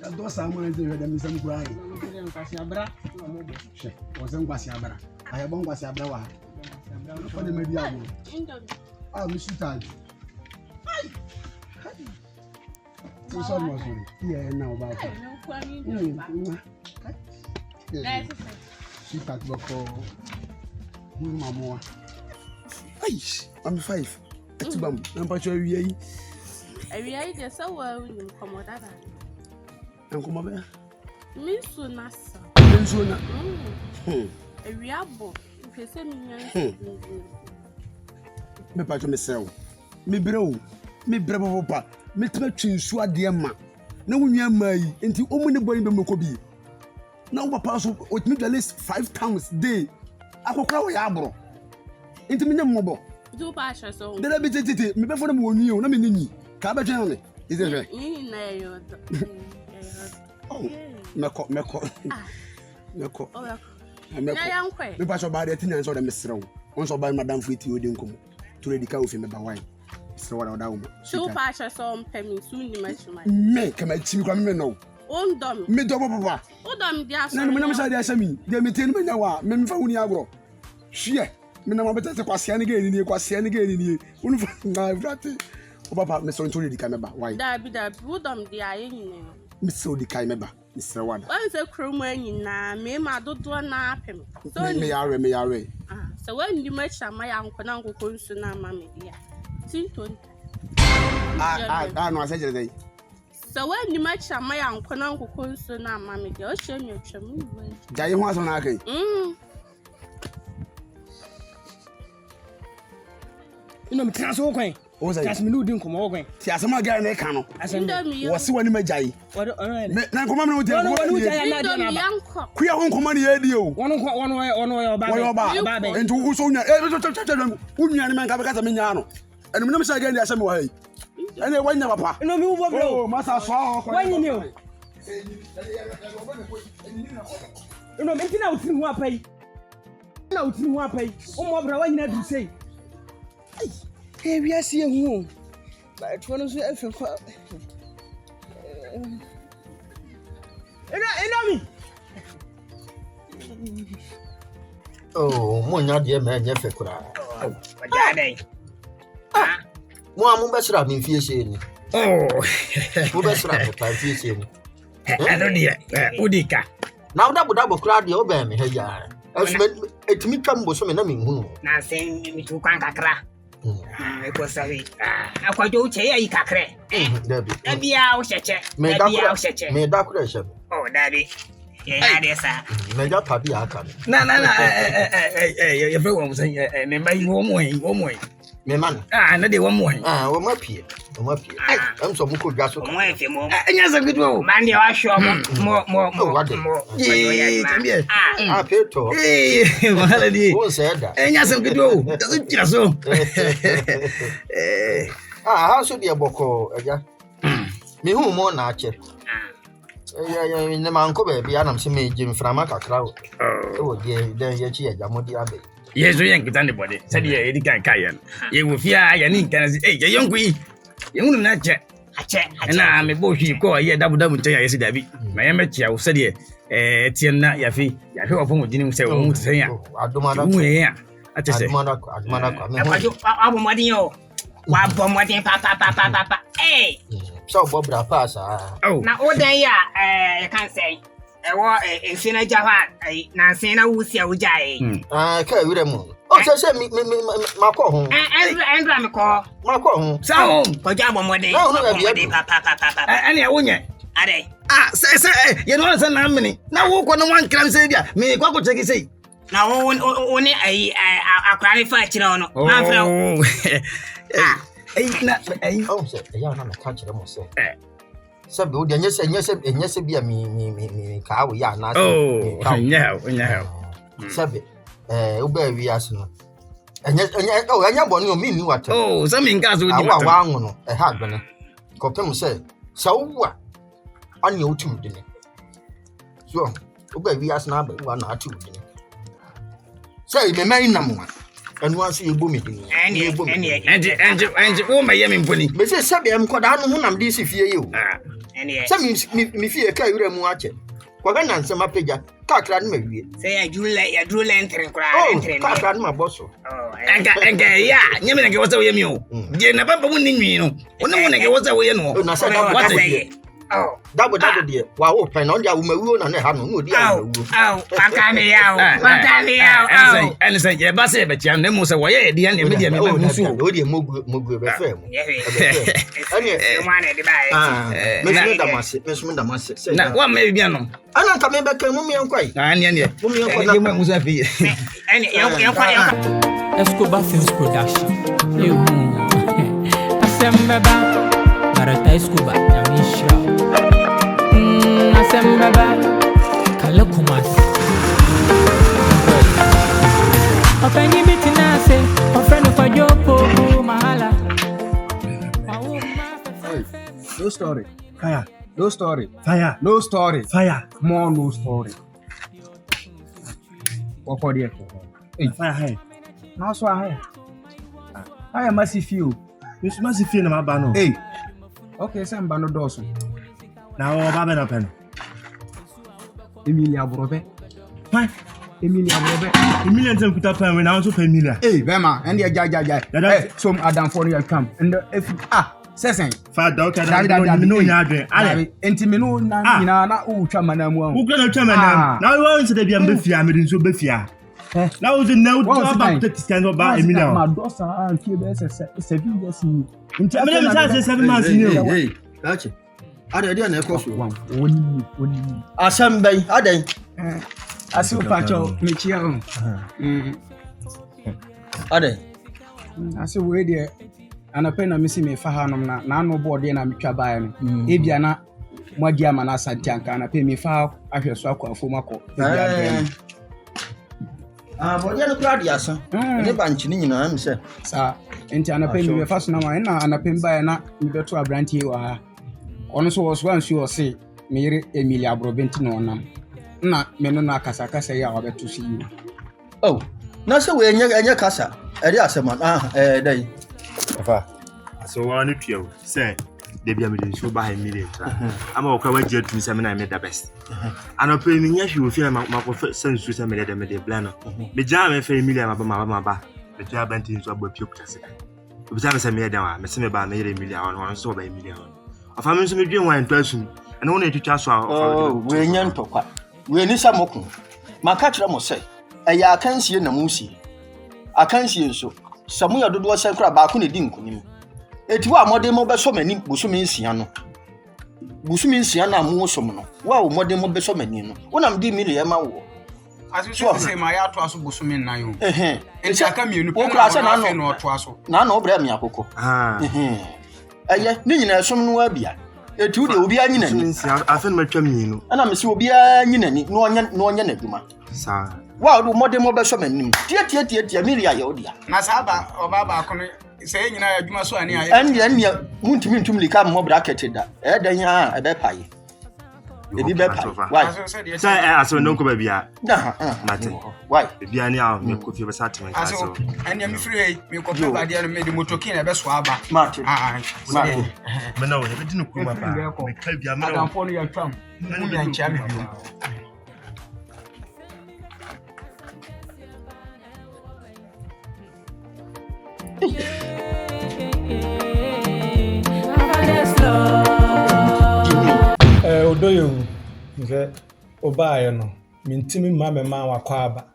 Ya do sa mo nze hweda mi sam kura yi. Nkwasi abra na mo bo. Hwe, o se nkwasi abra. Aye bon nkwasi abra wa. Ko de ma bia agbo. Mi shoot ai. So mo so. Iya na o ba ko. She got boko. Mama. Ay, I'm 5. Etibam, number 2 wi. Wi dey so well in komodada. En komo be? Mi so na sa. Mi so na. Wi abo. Pese mi nyan. Me pa to me sew. Me bre papa. Me tma twinsu ade ma. Na wunua mai, enti omu ne boy be moko bi. Na wo papa so otimi at least 5 times day. Akokra wo ya abro. Enti me nyam mobo. Do pa sha so. Dada bi tete, me be fo na mo nwi o na me nni. Ka ba twen me. Is it right? Ni na yo. Oh, meko. Meko. Oh, meko. Ya yankwe. Me pa so ba de tinya so da me serew. Won so ba madam fuiti odi nkom. To ready ka ofi me ba wine. Serew da oda wo. Do pa sha so mpemi su ni machuma. Me kama chimi kwa me no. Ondom. Me do papa. Ondom dia so. Na me na me sha dia shami. Dia me tenu me nya wa. Me mfa huni agro. Hwe. Me na mabeta se kwase ne ga ni. Unu fa na vrate. O papa me so ntori di ka me ba. Why? Da bi ondom dia ye nyine. Me so di kai me ba. Me serew da. Wan se kromo anyina me ma dodo na apem. So me yare. So when you match my uncle na nkoko nsu na ma me dia. Tinton. no, I said today. So when you match a my uncle Uncle Conso now, mammy, the ocean you chum. Jay was on Aki. You know, me transfer coin. Just me doing come over. See, as a guy in a canoe. As I was when you may jay. What? Now, come on with you. Queer home command you. One way about and to who's on your man because I'm in and I'm not again the same way. And then when papa. No, move over. Oh, Master Saw. When you knew. You know, making out in one pay. No, in one pay. Oh, my brother, you never say. Hey, we are seeing who. But one of the me. Oh, Monya, dear man, you fekura. What are they? One best rap in Fiesini. Oh, who best rap by Fiesini? I don't hear Udika. Now double crowd your baby, hey, yard. It me come with some enemy who. Now saying me to Kankakra. It was sorry. I quite do say I cacre. Maybe I'll check. Maybe I'll check. May that question. Oh, daddy. Yeah, dear sir. May that party are coming. No. Everyone was saying, remember you one way. Me man. No, they one more. One more pie. I'm so much gas. Yes, a good one. Man, you are sure more. Yeah, Peto. Hey, who said that? And yes, a good one. Doesn't just so. How should be a boko? Me who more nature. In the man could be Adam Simi Jim Framaka crowd. Oh, dear, then yet she a Jamodi Abbey. Yes, we ain't get anybody. Said you can't carry. You will fear I need can say, hey, young queen. You wouldn't not check. And I'm a bush you call a double tell you, David. My amateur will say, Tiana Yafi, Yafi of whom didn't say, won't say, I don't want I just say, Mother, I'm Madio. One bomb, what in Papa, hey. So Bob pass. Oh, now all day, I can't say. A sinner Java, Nansena Wusia Ujai. Carry with them. Oh, say me, my call. And I'm a call. My call. So, Pajama one day, Papa, and I won't yet. Say, you know, some harmony. Now, walk on one can say, me, what would take say? Now, only a cry fight, you know. Oh, I'm not catch them. Sabi o de nyese bia mi ka wo ya na no sabi o ba wi ase no enya bonu o mi ni wate so mi nka so di ma wa anwo no ha gbene ko pem se wo a ani o tu de ne so o ba wi ase na ba wa na atu de ne say me mai na mo anu ase ebo mi de and wo ma ye mi mponi me say sabi am ko da no hu nam di si fie yi o Some me fear carry them watch it. Quagan and some appeja, Cockran may say I drew lantern cry. Cockran my boss. And yeah, Yemen was away you. You never winning me, no. When I want to go away, no. What I say. Oh, double dear. Wow, open on your woman and a hand. Oh, and say, yeah, but say, but you never was away. The end immediately. Now, what may be no? I'm not coming back to Mummy and quite. Escobar Films Production. You Assemble Barata Escobar, Yamisha. Assemble Kalokumas. Open your meeting, I say, a friend of your popo, Mahala. No story. Fire. No story. Fire. No story. Fire. More no story. What for the hey, fire high. Now so high. I am massive few. You massive few na bano. Hey. Okay, some bano dosu. Now baba na pen. Emilia Brobe. Fine. Emilia Brobe. Emilia ntem kuta pen we na so Emilia. Hey, Bema, and the jaja. Hey, some Adam for your camp. And if Sesen father that no nyadwe ale enti me no na o twa manamu a wo gna twa manamu na wo nse da bia mbefia me nso befia na wo ze na wo ba to stand ba Emilia ma dosa antie be se 7 years ni Nti Me dem say 7 months ni o. Hey, kachi. Ada dia na ekoso. Oni. Asam bai, adan. Asu pacho me chia on. Adan. Asu we de anapɛ na mesi me fa hanom na ano board na metwa bae no. Ebia na mwadi ama na asante anka anapɛ me fa ahwɛ so akɔ afom akɔ. Ebia Bɔdeɛ no koraa de asa. Ne ba nkyi ne nyinaa me sɛ. Saa enti anapɛ me fa so na ma na anapɛ bae na mebeto abrantie wɔ ha. Ɔno so wɔ so ansu wɔ se me yere Emilia Abrobenti na ɔnam. Na me no na kasa ya wabeto so yi. Oh, na sɛ we enye kasa. Ɛde asɛm dai. Afa. So wa no tua o. Sɛ de bia me de so ba ha million tra. Ama o ka wa gye tumi sɛ me na me da best. Anapɛ me nya hwe ofi ma ko sensu sɛ me de plan no. Me gya me fa million ma ba. Me tua bantin so abɔ pio kutase. Obi sɛ me sɛ me da wa, me sɛ me ba me yere million ɔno so ba million. Afa me nso me dwen wan to asum. Ɛno wo na etwitwa so a. We nya ntɔkwa. We ni sa moko. Maka kyerɛ mo sɛ ɛyɛ akansie na musie. Akansie nso samu ya dodo sɛ kra ba ko ne di nkonim. Eti wa modern mo beso mani busumi nsia no. Busumi nsia na mo som no. Wa wo modern mo beso mani no. Wonam di million ma wo. Asu se ma ya to aso busumi nan yo. Enti aka mienu pe na to aso. Na obra mi akoko. Eye ni nyina som no abia. Etu de obi anyi nani. Afen matwa mienu. Ana me se obi anyi nani no onye na adwuma. Sa. Wa wo modern mo beso mani. Tie million ya odia. Na sa ba oba ba ko sɛ nyina ya adwuma so ani ayɛ ɛndeɛ muntimi ntumli ka mo bracket da ɛdan ya ɛbɛpae ebi bɛpae why sɛ aso ndonko ba bia mate why bia ni a me kofi ba satem ka so ɛndeɛ me free me kofi ba dia no me de motokin na ɛbɛso aba mate me na wo he di no kuma ba me ka bia me na adamfo no yɛ twam mu nya nkyia me bio Odoyo nge obaye no mintimi ma wakɔ aba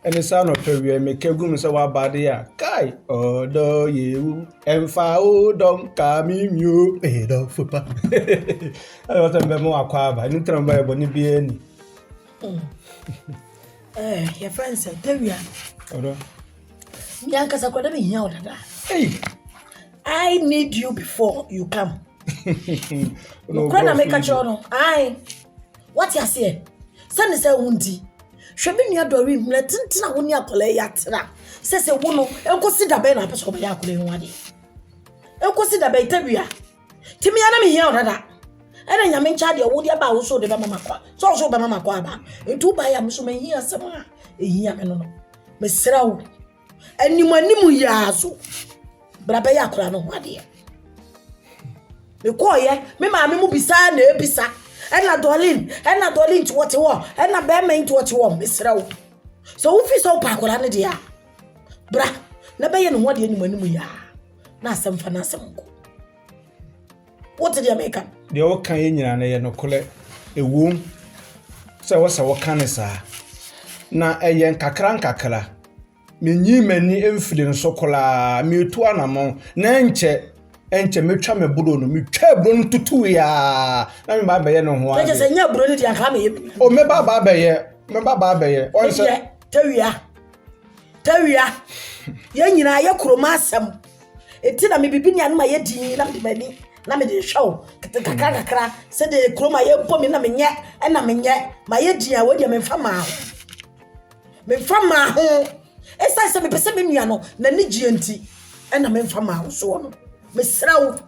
ene sa no pewie mekegum se wabade ya kai odoyewu emfa odom ka mimio edo fupa ayo tembe mo wakɔ aba ni tramba ebo ni bi ani your friends Tewia odo mi ankasa kwada me hia odada hey I need you before you come. No kwada make a chono. Ai. What you say? Send say wundi. Hwebi nua dori mletintina woni akole yatra. Se wo no enkosi da be na peso be akole nwade. Enkosi da be Tewia. Timi ana me hia odada. Ene nyame ncha de wo de ba wo so de be mama kwa. So be mama kwa ba. Etu ba ya me so me hia sema. Ehia me no no. Me sra wo. Animu yazo. Brabe ya kura no hwade. Me koye, me ma me mu bisa na ebisa. Ena dolin to what wo. Ena be me to what wo, me sra wo. So wo fi so pa kura ne dia. Bra, na be ye no hwade animu ya. Na asem fa na asem ko. What did you make up? De o kan ye nyina na ye no kole ewum. Se wo kan ne sa. Na eye nkakra. Menyi mani emfide no sokola metu anamo na enche metwa me bodo no metwa bro no tutu ya na me ba beye no ho ade se nya bro no di anka me yem o me ba beye on se Tewia ye nyina ye kroma asem eti na me bibi nya no ma ye din na me mani na me de show kakra se de kroma ye mpo me na me nye na me nye ma ye din a wo de me mfa ma ho esa se me pese me nua no na ni gianti na me mfa ma so no me srawo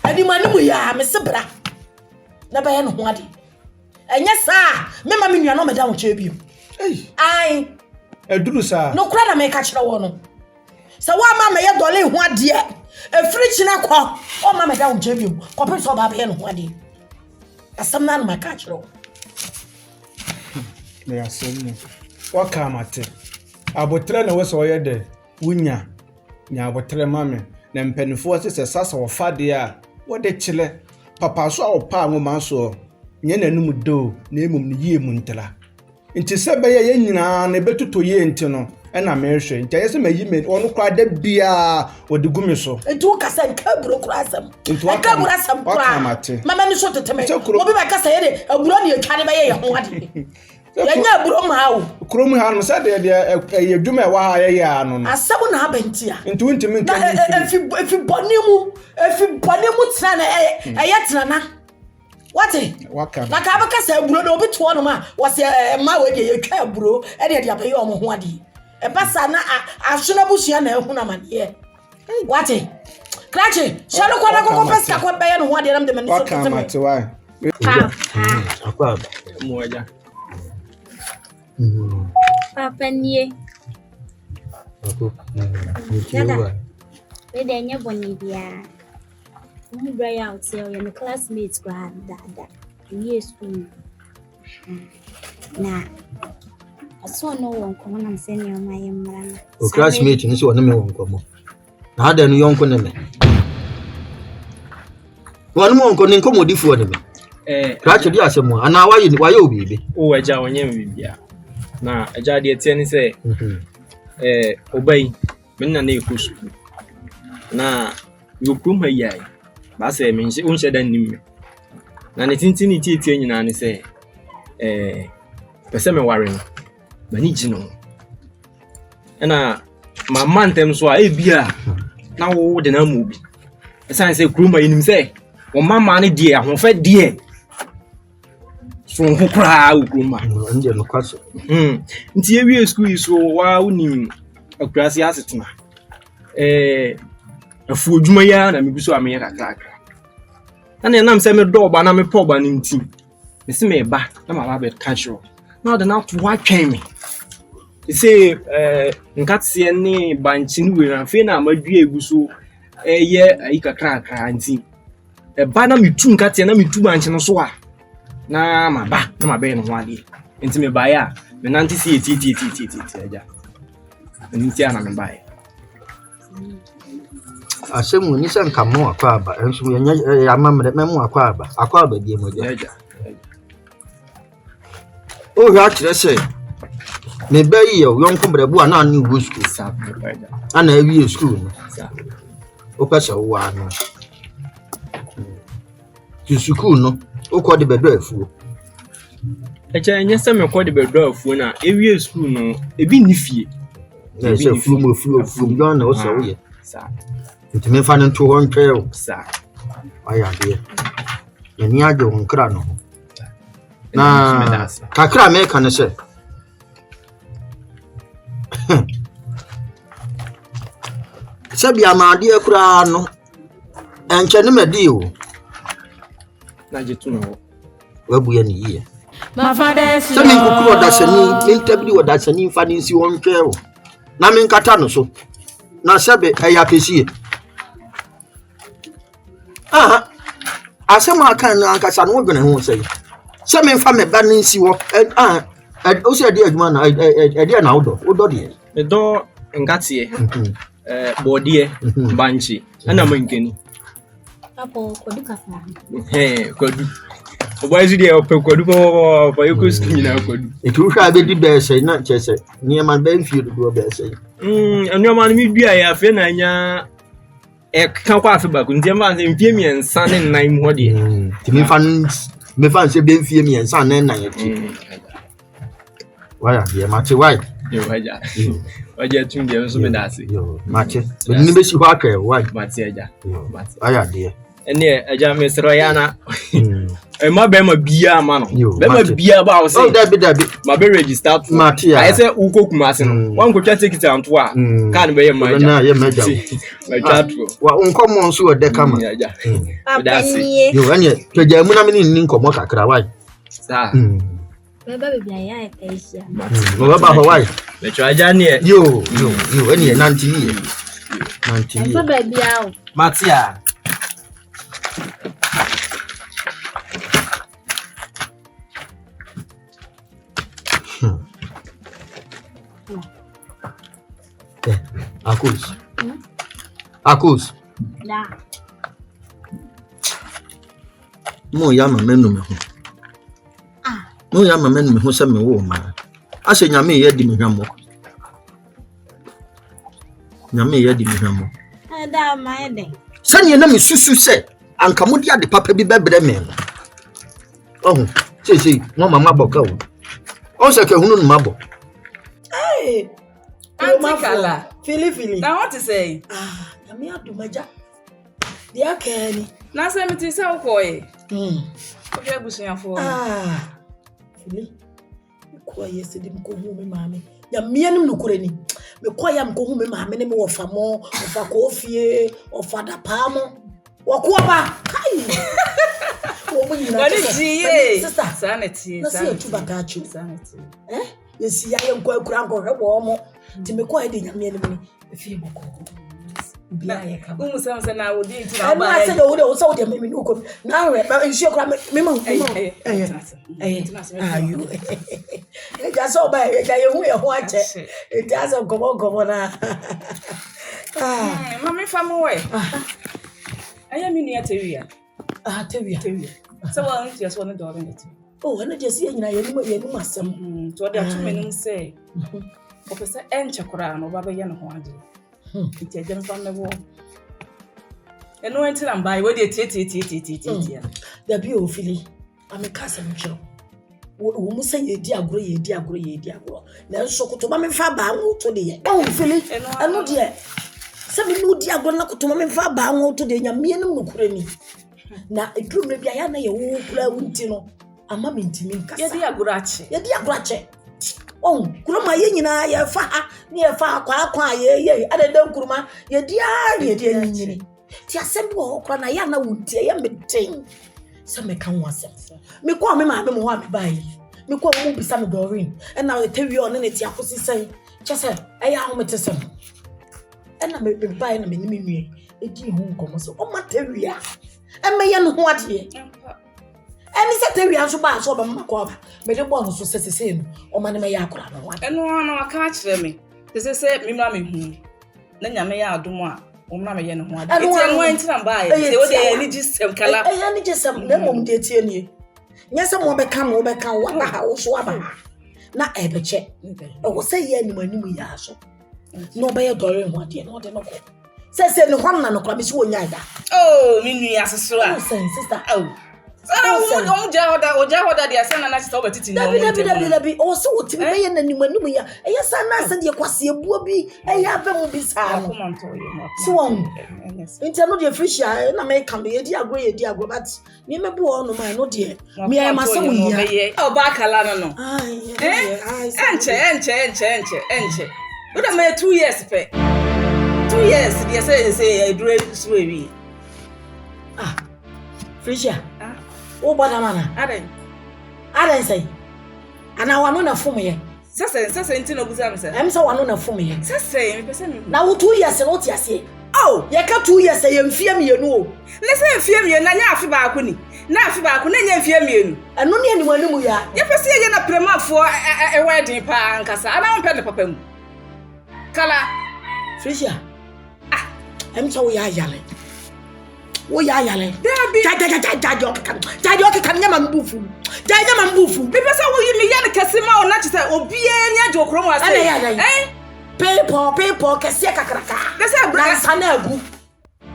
adi manimu ya me sebra na ba ye no ho ade enye sa me ma me nua no me da wo che bi ai eduru sa no kura na me ka kire wo no sa wa ma me ye dole ho ade e firi china kwa o ma me da wo che bi ko pe so ba ba ye no ho ade asam na ma ka kire wo me asem wa ka mate abotre na wose oye de wunya nya abotre mame na mpanifo se sasa wo fade a wode chile papa so a opa nwoma so nye nanum do na emum ne yie mu ntela nti se be ye nyina na betuto ye nti no ɛna mehwɛ nti ɛyɛ sɛ mayi me ɔno kora da bia ɔde gu me so nti wo kasa nka aburo kora asɛm nka aburo asɛm kora mama me so teteme obi ba kasa yɛ de aburo ne atwa ne bɛyɛ yɛ ho ade yɛnya aburo ma wo kurom ha no sɛ de ɛyɛ dwuma ɛwɔ ha yɛyɛ ano no asɛm na abantia nti wontimi nka efi bɔne mu tena na ɛyɛ tena na wate na ka bɛka sɛ aburo na obi toɔ no ma wɔsɛ ma we de yɛtwa aburo ɛde de abɛyɛ ɔmo ho ade ɛbasa na ahwena busua na ehuna maneɛ wate krache shalo kwa na kokɔ pesa kwa bɛyɛ no ho ade nam de me so teteme akwa Moja. Papa nie. Dada. We dey nya boni bia. Mu bra ya hotel ya me classmates kwa dada. We school. Na. Aso no won ko na senior ma yemra na. O classmate ni so won me won ko mo. Na hada no yonko ne me. Won mo won ko ni komodifo ne me. Krache di asemo ana waye obibi. O eja wonye mbibia. Na eja de tie ni se obai menna na ekusu. Na yoprum hayai. Ba se me nse unse dan nim. Na ne tintini tie nyina ne se pese me ware no. Mani gino. Na mama ntem so a bia na wo de na mu bi. Esan se kruma yinim se wo mama ne die ahofa die. So nkukra ukruma nje no kwaso nti ewie school so wa unim akurasi asetena afu odwuma ya na mebi so ameye kakra na nam se me do ba na me po ba nim ti me se me ba na ma ba be casual na the now to what came me say nkatse ne banchi ni we na fe na amadua egu so ye ayi kakra nti ba na metu nkatse na metu banchi no so a na ma be no ho ade enti me ba ya me nanti si eti aja nti ana me ba asemu ni se nka mo akwa aba enso ya mamre memu akwa aba die moja o ya kire se me ba yi yo yonko brebu ana ani go school ana awie school no o pese wo ano ti school no o de bedo afuo eche enye se me ko de bedo afuo na ewie school no ebi ni fie na se afuo don na o se wo ye sa nti me fa no to ho ntwe o sa aya de ye ni age ho nkra no na kakra me ka ne se sebi amade akura no enche ne medi o na jetu no wabu ya ni ye My father's se min kokuro dasani min tabiri wo dasani fa ni si won twe o na min kata no so na sebe eya pesie asema kan na ankasa no dwene ho sei se min fa me ba ni si wo o se de adwuma na de na wodo de me do ngatie bodie banchi ana mankeni Papo kodu kafa. Kodu obazi de kodu po yoko skin na kodu etu hwa be di be sei na chese niema be mfie do be sei anoma no mi dua ya fe na nya kan kwa afi ba ku ndiema mfie miensa ne nan mu hode ti me fa se be mfie miensa ne nan ya ti waya de mate why yo waja tunde so me dase yo mate ni be si ho akwa why mate aja mate aya de ene aja mesro yana ma be ma bia ma no be ma bia ba o say oh dabi ma be register to I say ukokuma ase no wan ko twa ticket anto a kan be ye ma na ye meja ma twa to wa nkomo nso o de kama aja Apenie. yo ane twaja mu na me ni nkomo kakra why sa Baba bibia ya ekaisia. mo ba ho why me twa aja ne yo ane nanti ye Baba bibia o. matia Akus. Da. Mo ya ma menu me ho. Mo ya ma menu me ho se me wo ma. Ase nyame ye di me hwamo. Nyame ye di mihamo. Ada my day. Sanye na mesusu se anka modi ade papa bi bebre me. Oh, see, no mama boka wo. On se ke hunu no mabo. Hey. Antikala. Fili. Now what to say? Nyame adumaja. Dia kani. Na say me ti say ukoye. Okay, busunyafo. Fili. Ko yesterday mko hu me maame. Nyame anim nokure ni. Me ko ya mko hu me maame ne me wo famo, ofa kofie, ofa da paamo. Wo ko ba. Kai. Wo mo nyina. Wani jiye. Sister, sanity. Na say tuba ga chu. Sanity. Yesi ya ye nko akura nko hwebo mo. Ti me ko ya de nyame anim ni. Efie boko. Umusamsa na wodi nti na ba. I said wo so de me nuko. Na we ba nsu akura me ma. You. E ja so ba e ja ye hu ache. E ja so gomo na. Mama famu we. Aya mi nua tewia. Tewia. So wa nti so ne do nti. Oh, na je se nyina ye num asem. To de atumenum se. Opese enche kora no ba be ye no ho ade. Iti agem fam na wo. Eno enti na mbai we de tie. Da bi o fili. Ameka asem kiro. Wo mu se ye di agoro. Na nso kotoma me fa ba anwo to de ye. Oh fili. Eno de. Se me no di agoro na kotoma me fa ba anwo to de nyame nim no kura ni. Na edrum na bia ya na ye wo kura wunti no. Ama me ntimi nkasa. Ye di agoro ache. Oh, kuruma ye nyina ye fa ha, ni ye fa kwa ye adeda kuruma ye dia nyini. Ti asem wo kra na ya na wuntie ye meten. Se me kan wasem. Me kwa me ma me mo ha me bai. Me kwa mo bisa me dorin. E na tewi on ne ti akosi sei. Chese e ya ho metesem. E na me bai na me ni nwie. E di hu nkomo so. O ma tewi a. E me ye no ho ade. Eni se tewi anso ba so ba mako ba. Me de bo no so sesese no. O ma ne me ya akora no. Eno ano aka kire me. Se me mra me hu. Na nyame ya adom a, o mra me ye no ho ade. Eti eno enti na ba ye. Se wo de ni gisem kala. Ni gisem na mom de tie nie. Nya se mo be ka wa ba ha wo so aba. Na e be che. E wo se ye animu ya so. No be ye dore ho ade no de no ko. Se ne hwan na no kra me si wo nya da. Oh, mi nua asesoro a. Oh, sister. Oh. Oja hoda dia sana na sita obetiti na Dabi o so otimi be ye nanimu ya eya sana asa de kwase ebuo bi eya ba mu bi sa no so won nti no de frishia na me kan ye di agro but me mebu o no man no de me ya masem ya o ba kala no enche we da me 2 years pe 2 years dia say dure suwe frishia o bada mana adan say ana wano na fom ye sese nti no buza me se em say wano na fom ye sese me pese me na wo 2 years no ti ase oh ye ka 2 years ye mfie mienu o na se mfie mienu na nya afi ba ko ni na afi ba ko na nya mfie mienu eno ne ani wanu ya ye pese ye na premafo e wedding pa nkasa ana won pe ne papa mu kala frisia em say wo ya yale wo ya yale jadi o kan nyama mbufu bi pesa wo yi mi ya ne kase ma o na chese obie ni ajo krom wa say people kase kakraka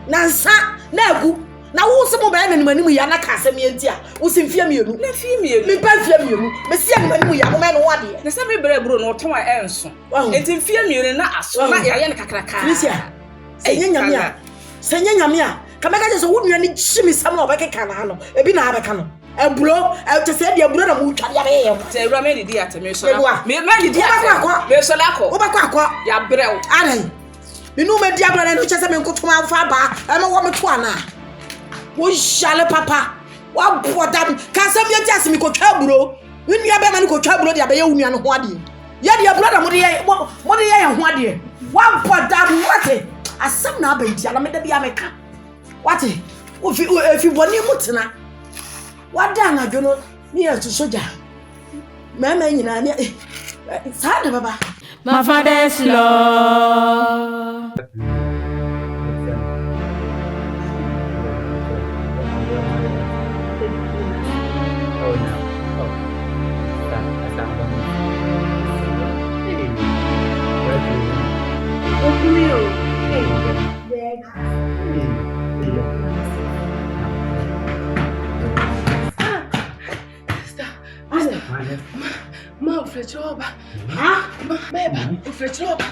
nansa na agu na wo se mo ba na nimu ya na kase me enti a wo se mfie mienu me pa mfie mienu me se nimu ya mo me no wade na se me bere bro no to a enso enti mfie mienu na aso na ya ne kakraka Felicia senya nyame a kameka je so wo nua ni chimi sam na obekeka na no ebi na abeka no eburo te se dia eburo na mu twade ya ye te eburo me di ate me so la me di ate me so la ko obekwa ya brew adan minu me dia eburo na no chese me nkotoma fa ba e me wo me to ana wo shale papa wa bodam ka sam ye tiase me ko twa eburo nua be ma ni ko twa eburo dia be ye wo nua no ho ade ye dia eburo na mo de ye ho ade wa bodam wate asam na abenti ala me da bia meka wate ofi boni mutena wada na dwono ni ya soja mama nyina ni sada baba my father's love Open Ma, ufrechoba. Ah, beba, ufrechoba.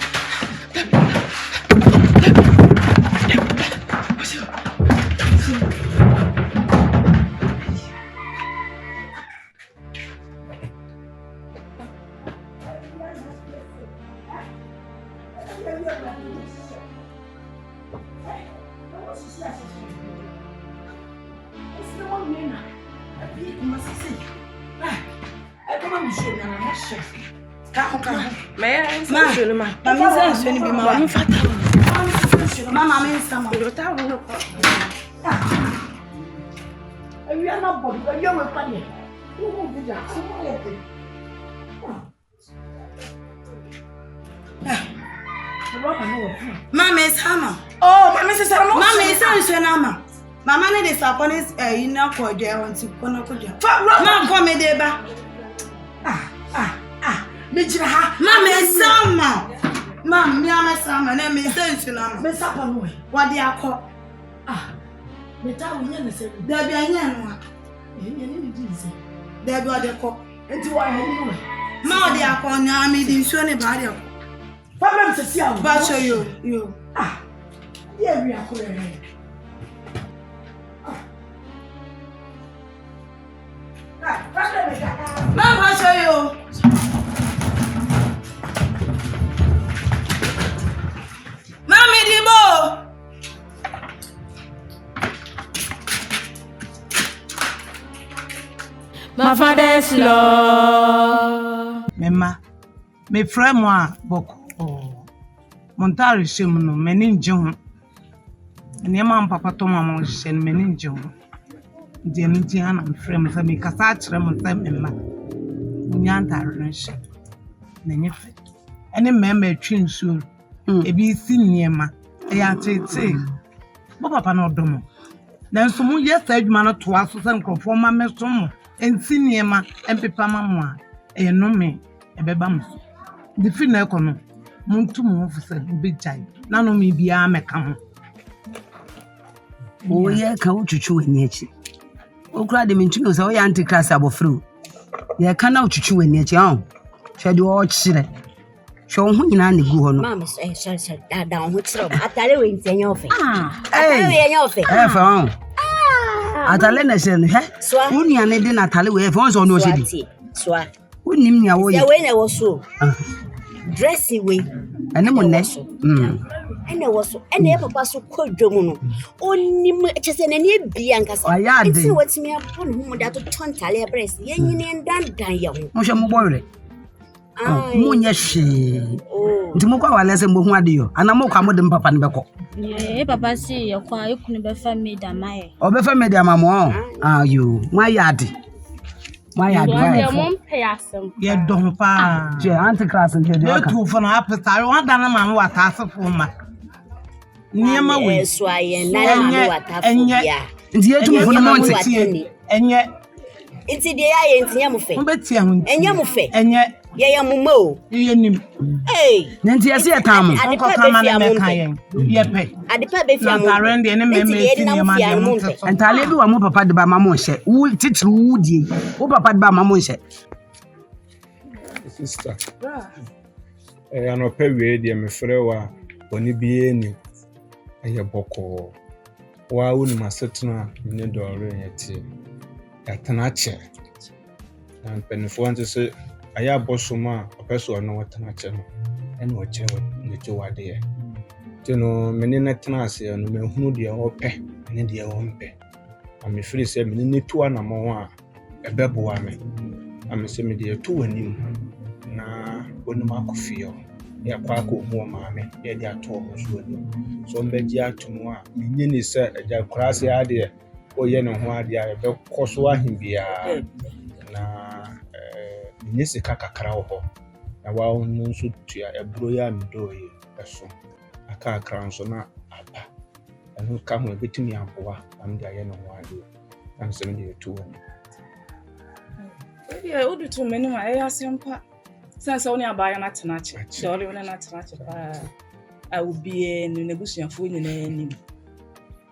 Mama is hammer. Oh, Mama is hammer. Mama is hammer. Mama need this upon his you know for there on to corner. Mama come me deba. Mama is hammer. Mama, me am hammer. Na me say you know. Me sapa no. What dey akọ? Me ta wo nya na say. Da bia nya no. Nya ni di say. Da bia dey kọ. Enti wa nya ni no. Ma dey akọ na me di nsuo ne ba dey akọ. Problem se sia. Ba show you. Yeah, we are correct. Mama, show you. Mommy, Dibo. My father's love. Mema, me friend moi boko. Montari shemu no meni nje. Nneɛma papa to mama hye no meni nje ho. Die no die ana mfrɛ sɛ me kasa kyerɛ mo sɛ mema. Munya ntare no hye. Na nyefe. Ɛne mema atwi nsuo. Ebi si nneɛma. Ɛyɛ atete. Bo papa no ɔdɔ mo. Na nso mu yɛ sa adwuma no toa so sɛ nkrɔfo ma me so mo. Enti nneɛma empepa ma mo a. Ɛyɛ no me ɛbɛba mo. Di fi na ɛkɔ no. Muntu mo ofisa ubejai na no me bia meka ho o ye ka utwutwu wani achi okura de mentu no se o ya antichrist abofru ye ka na utwutwu wani achi ho hwe de o kyire hwe ho nyina ne gu ho no mama sorry da ho kyire atare we ntenye ofe atare we enye ofe fa ho atale na se no he unia ne de na atale we fa so no osedi soa unim nia wo ye we na wo so dressing way ene mo ne ene wo so ene papa so kodwo mu no onim chese na ne bia nkasa nti watimi apon hu da to tontale breast yenyine ndandan ye ho mo hwe mo bɔwre mo nye hwe nti mo kwa wale se mo hu ade yo ana mo kwa mo de papa ne bɛkɔ papa si ye kwa ekunu be fa media mae o be fa media ma mo yo ma ya ade Maya ye don pa je antichrist je de ka tu fo na apesa won da na ma wa ta asefo ma niema we so aye na ma wa ta fo bia nti ye tu fo na mo nti enye nti de ya ye nti nya mo fe mo betia ho nti enye mo fe enye ye ya mo mo ye nim nti ye se ya tam ko ka ma na me kan ye ye pe adepa be fia mo na rende ne me ti niema de mo entale bi wa mo papa de ba ma mo hye wo titiri wo die wo papa de ba ma mo hye sister no pa wie de me frɛ wa oni bie ni aye bɔkɔ wa wo ni masetena ne dɔre yɛte yatana che na penifo ante se aya bosoma opeso no watana che no ene o che ne che wade ye te no meni na tena ase no mehunu de o pɛ ne de o mpe am free se meni ne tu ana mo a ebeboa me am se me de tu anim na onu makofio ya kwa ko hu ma me ye de ato ho so anim so mbeji atumu a menye ni se eja kurase ade o ye ne ho ade a be koso ahimbia na nyesi kakakra ho na wa onu nso tua ebro ya mdoye eso aka akra nso na aba enu ka ho ebetimi aboa am de aye ne ho ade am se me de tu ani odu tu meni ma asempa sense oni abaya na tenache shori oni na tenache pa obi no nebusuafo nyina nim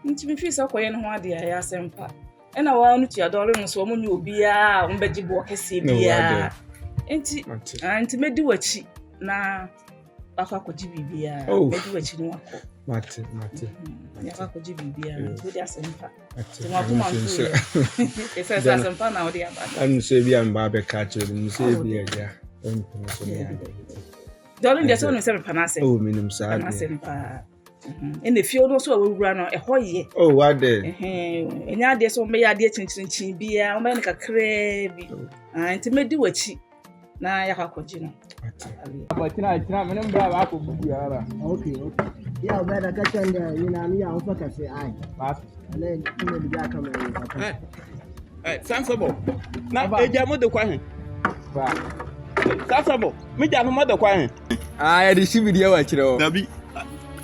nti me fi so koye no ho ade ya asempa ena wa no tua dole no so mo ne obi a wo beji bo kese bia nti medi wachi na akwakoji bibia medi wachi no akọ mate ya akwakoji bibia no di asempa ti mo akoma nso esa asempa na odi abada anu se bia mba be ka chere mu se bia ja dole ndi so no se panase minim sa asempa ene fie no so awura no ehoye wade enya ade so me ya ade chinchin bia o me ne kakra bi nti medi wachi na ya kwakoji no tina me mbra ba ko bubu yara okay ya ba da kacan da yana ni ya fa kace ai ba ne kuma da ka mai Sansabo na eja mo de kwa hen ba Sansabo me ja no mo de kwa hen ya de shibidi wa kire o dabi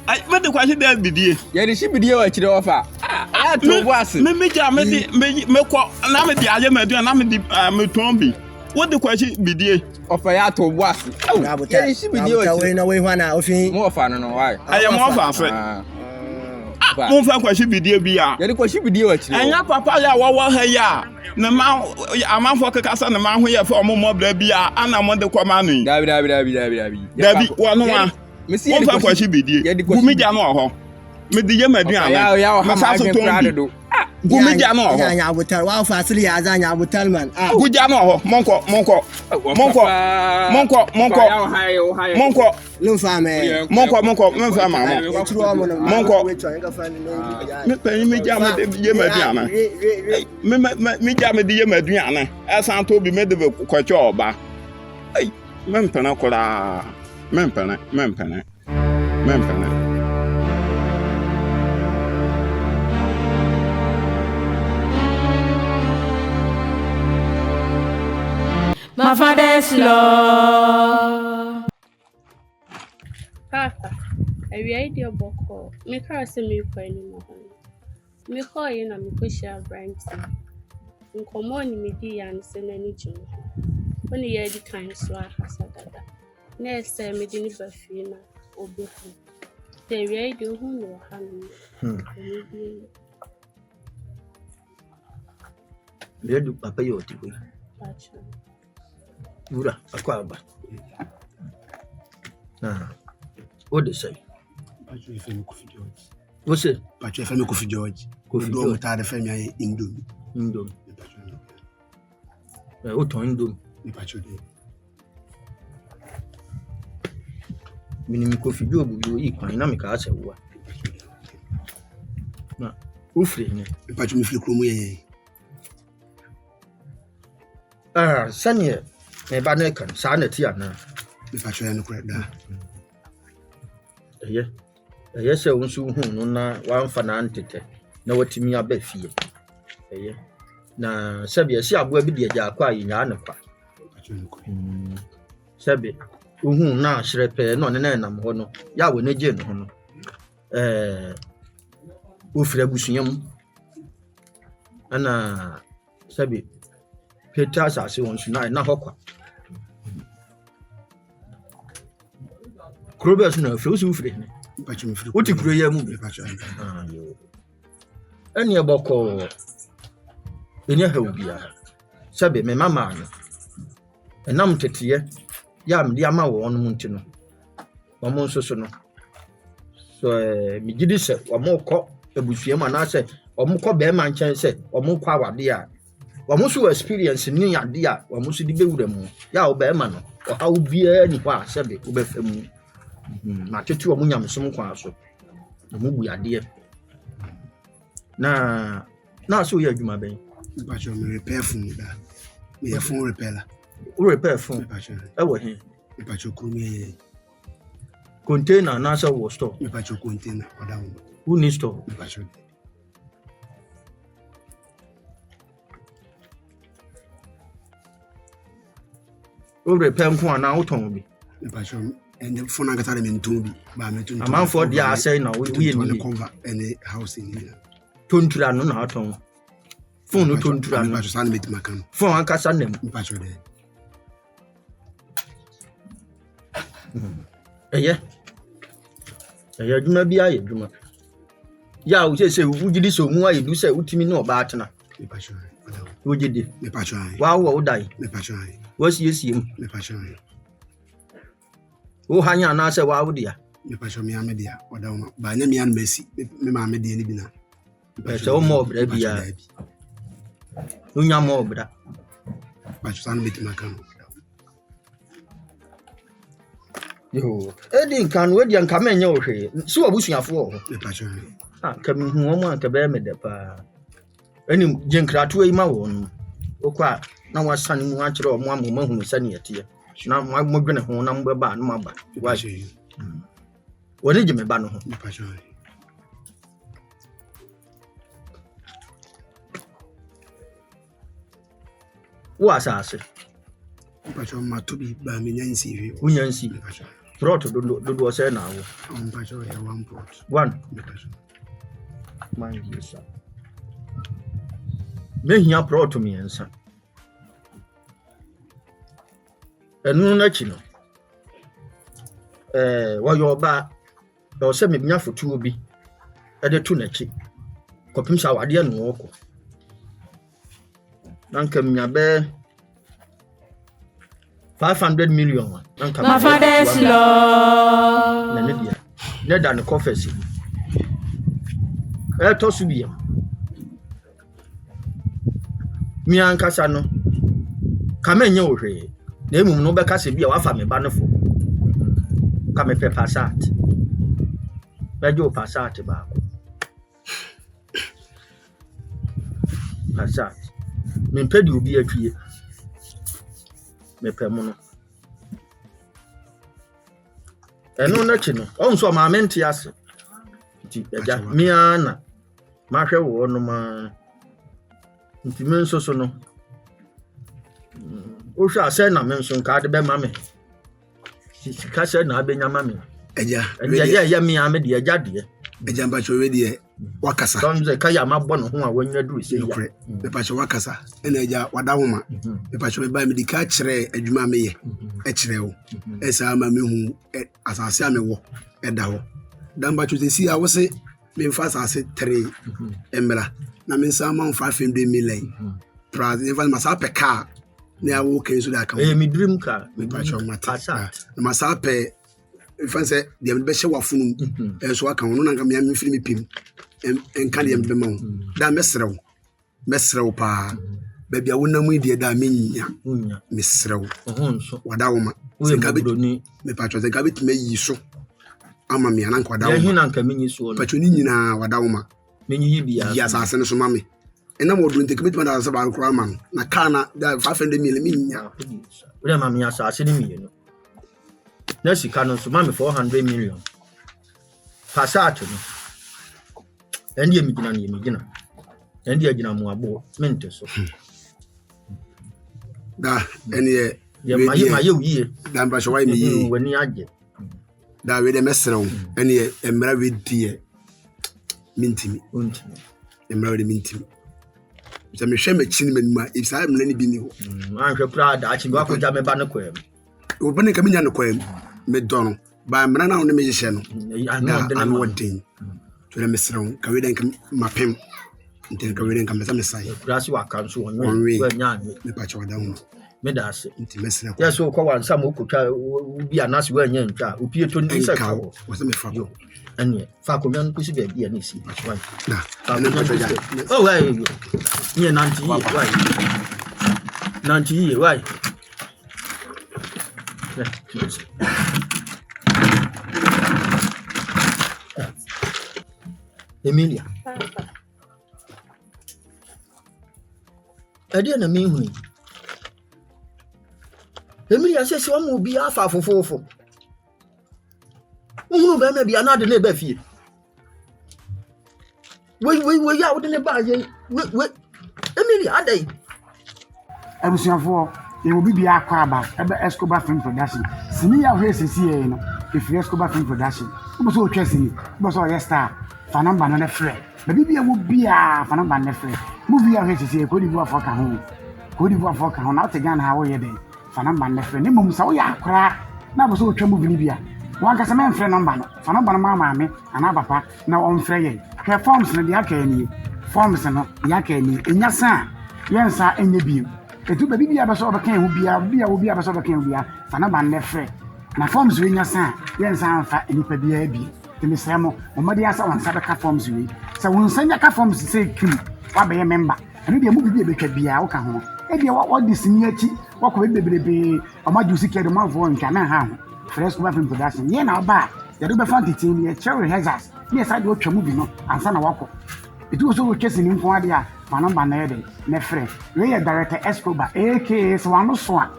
ai me de kwa shi da bidie ya de shibidi wa kire o fa ya to boss me ja me di me ko na me di aje me du na me di me tombi wo de kwa shi bidie ofa ya to boss ya de shibidi wa kire na we hwana ofin mo ofa no why aye mo ofa afa mo fa kwa shi bidie bia ya de kwa shi bidie wa kire anya papa ya wo ha ya na ma amanfo kekasa na ma ho ye fa mo bra bia ana mo de kwa ma nu dabi wono wa mo fa kwa shi bidie gumi ja no ho me di ye maduana ma sa so to gumi ja no ho anya abutal wa fa asili ya za anya abutal man gu ja no ho monko lumfa me monko lumfa ma monko me pe me ja me di ye maduana me ja me di ye maduana asan to bi me de kwache oba ai mempana kora mempana My father's love. Papa, every idea boko. Me car say me for anymore. Me call you na me ko share brand. Nkomo ni me di yan se na ni jum. When you hear the kind so asa dada. Na say me di ni ba fi na obefu. The idea hu no ha no. Le du papa yo ti we. Pacha. Ura akwaba. What say? Pacho FM Kofi George. What say? Pacho FM Kofi George. Kofi do mutade FM ya Indomie. O to Indomie. Ni Pacho de. Minimi Kofi Jobu yo yi kwan na me ka ase wo. Na ufre ne. Pacho mi fle kromo ye. Sanye me ba ne kan sa na ti ana. Me Pacho ya no correct da. Eye se wonsu hu no na wanfa na antete na watimi aba fie. Na sabe ase aboa bi de agya akwa yinya na kwa. Sabe uhu na hyerepe no ne nam ho no ya wo na je no ho no. Ofira busunyam ana sabe Peter asase wonsu na hokwa. Krobes na afro so ufre ne. Pacho mi fle. Oti kuro ya mu bi. Pacho. Yo. Eni eboko eni ha obia. Sabe me mama no. Enam teteye ya me dia ma wo onu munti no. Wo mo nso so no. So mi gidi se wo mo kọ ebusuam ana se wo mo kọ be ma nchen se wo mo kọ awade a wo mo so experience ni ade a wo mo so di bewura mu ya wo be ma no o ha obia ni kwa sabe wo be famu na tetu omu nyamsom kwa so omu bu yade na so ya adwuma ben Pacho me repair phone da me ya phone repairer o repair phone Pacho wo he Pacho kumi container na so wo store Pacho container oda wo who need store Pacho o repair nko na wo ton bi Pacho and the phone agata me ntumbi ba me tuntu amanfo dia asai na we ni cover any house in here tontura no na aton phone no tontura no Pacho san meet makan phone ankasa nam Pacho de eye Ya adwuma bi aye adwuma. Ya wo say wo gidi so mu aye du say utimi na oba atena. Me pa chon. Wo gidi. Me pa chon. Wa wo dai. Me pa chon. Wo sie mu. Me pa chon. Wo hanya na say wa wo dia. Me pa chon me amedia. Oda wo ba nya me an mesi. Me ma amedia ni bi na. Say wo mo obra bia. Unya mo obra. Ba chon bit makan. Yo, Edi kan we dia nka menye wo hwe. Si wo busuafo wo. Me pa chon. Kam hu mo an ka be me de pa. Ani jenkrato yi ma wo no. Okwa na wasane mu a kire o mo amoma hu sane yete. Na mo dwene ho na mba ba no maba. Wa hwe. Woni je me ba no ho. Me pa chon. Wo asase. Me pa chon ma to bi ba me nyansi wi. Unyansi. Me pa chon. Prot do say na wo. Me pa chon ya one prot. One. Me pa chon. Man yesa. Me hia prot mi ensa. Enu na chi no. Wo yo ba o se me nya fotu bi. E de tu na chi. Kopim sa wade no oko. Nanka mnya be 500 million. Nanka My father's law. Na ne dia. Ne da ne confess. To su bia. Mi ankasa no. Ka menye wo hwe. Na emum no be kase bia wa fa me ba no fo. Ka me pe Passat. Be jo Passat ba ko. Passat. Me pedi obi atwie. Me pe mo no. Eno na chi no. O nso ma mente ase. Ti eja mi ana. Ma hwe wo no ma. Nti me nso so no. O hwa ase na me nso nka de be ma me. Ti ka se na abenya ma me. Eja. Eja ya mi ame de eja de. Eja mba cho we de wakasa. Don ze ka ya ma bo no ho a wanya duru se ya. Me pa cho wakasa. Ena eja wada homa. Me pa cho me ba me di ka kire adwuma me ye. E kire wo. Esa ma me hu asase ame wo. Eda ho. Dan ba cho se si a wo se me mfa asase 3 emra. Na me nsa ma 500 million. Pra even masa pe car. Na ya wo ken so da ka. Me dream car. Me pa cho mata. Na masa pe if I say the ambassador wafunu so aka wono nanga me firi me pim enka de be ma wo da mesrew pa ba bia wonamu ide da menya mesrew wada wo ma senka be me patcho senka be tme yi so ama me ananka wada wo ya hina nka menyi so no patcho ni nyina wada wo ma menyi yi bia ya sase no so ma me ena mo do ntekme tma da se ba kura ma no na kana da 500 million menya wo ma me asase ni mi no na sika no so ma me 400 million Passat no endi mi gina endi agina mu abo mente so da eni ye maye wiye da mba so wai mi yi wani age da we de mesrew eni emra we die mintimi emra we de mintimi se me hwe me chini manima isa emra ni bi ni ho anhwe kura da achi bi akoja me ba no kwem o bane ka minya no kwem me dono ba mra na wo ne me yehye no anu wadin to le mesrew ka we den ka mapem nten ka we den ka mesa mesai kurasi wa kanso wonwe nya me pa cha wada ho me da ase nti mesrew ya so kwa wansa mo kotwa bi anase wa nya ntwa opie to ni se ka wo se me fa yo anye fa ko nyan kusi be bia ni si why na oh why ni nanti why nanti why Emilia. Ade na me hu. Emilia say se wo bi afa fofofo. Wo be me bia na de na ba fie. We ya wo de ne ba ye. We Emilia adai. Abusiafo e wo bibia akwa aba ebe Escobar Film Production. Sini ya hwe sisi e no. If Escobar Film Production. Wo so twa sini. Wo so yes star. Fa number no na frɛ. Ba bibia wo bia fa number na frɛ. Movie ya hwe sisi e ko di bo afoka ho. Ko di bo afoka ho na o te Ghana ha wo ye den. Fa number na frɛ. Ne mom sa wo ya akra. Na bo so twa movie ni bia. One can man friend number, for number mamma, and papa, no on Frey. Her forms in the Akani, forms and the Akani, in your son, yes, sir, in the view. The two baby ever saw the king will be a ever saw the king will be a Fanaban left Frey. Now forms in your son, yes, I'm fat in the baby. The Miss Ramo, or Madiasa on Sabaka forms we. So when send your forms to say, Kim, what be a member, and maybe a movie could be a home. Maybe what this in yet, what could be a majusi care the mouth for in Canaan. Fresh weapon production. Yeah, now bad. The Ruba Fanti team, cherry hazards. Yes, I do watch a movie, no, and son of Wako. It was all chasing in for idea, Manamba Nede, Nefre, Ray Director Escobar, aka Swano Swan,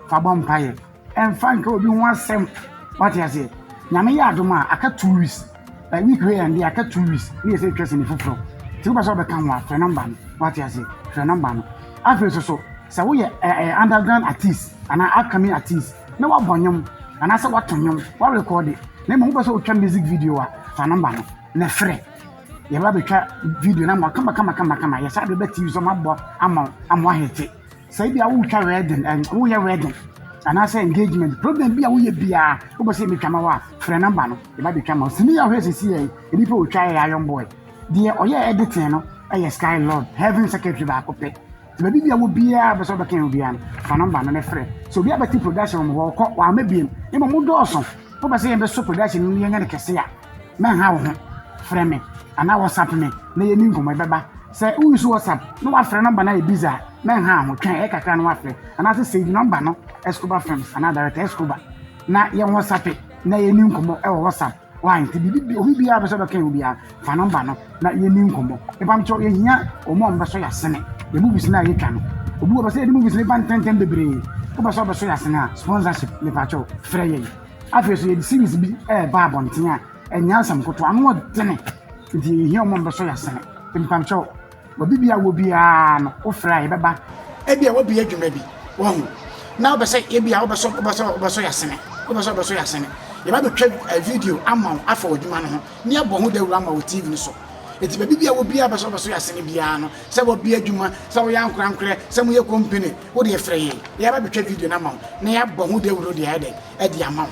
Fabon Pie, and Franco be one sem. What you say? Namia Duma, I cut tourists. A week way and the cut tourists. We are interested in football. Two of the camera, Fernamban. What you say? Fernamban. I feel so we are underground artists and an upcoming artists. No one bonyum. And I said what to you, what record it. Name of us will music video for number ne free. You have a video number come. Yes, I will bet you some about I'm one hit. Say be a will try wedding and we are wedding. And I say engagement. Problem be a we be a over say me come out for a number. It might become a senior race is here. If people will try a young boy. Dear or yeah, editing, a sky lord, heaven secretary back up. Maybe I will be a person that can be an Fanamba and a friend. So we have a production or maybe in a mood also. Over say the production in the Cassia. Man, how frame and I was happening. Lay a name for my baba. Say, who is what's up? No one friend number nine bizarre. Man, how can I can waffle? And I say the number no Escobar friends, another Escobar. Now, young what's up? Nay, a new como or what's up? Why, to be a person that can be a Fanamba, not your new como. If I'm talking here or more, Basoya Senate. The movies now you can. Who was saying the movies live on 10 degree. Who was over Soyasana, sponsorship, Lepacho, Frey. Obviously, the series be a barb on Tina, and Yansam go to a more dinner. The human Basoyasana, in Pancho. But Bibia will be an Ofray, Baba. Ebia will be a maybe. One. Now, but say Ebia Basoyasana, Basoyasana. If I would check a video, among after the man near Bohu de Rama with TV so. It's baby will be a person of Sinibiano, some will be a Juma, some young crankle, some your company, what do you fray? You have a video amount, near Bohu de Rodi at the amount.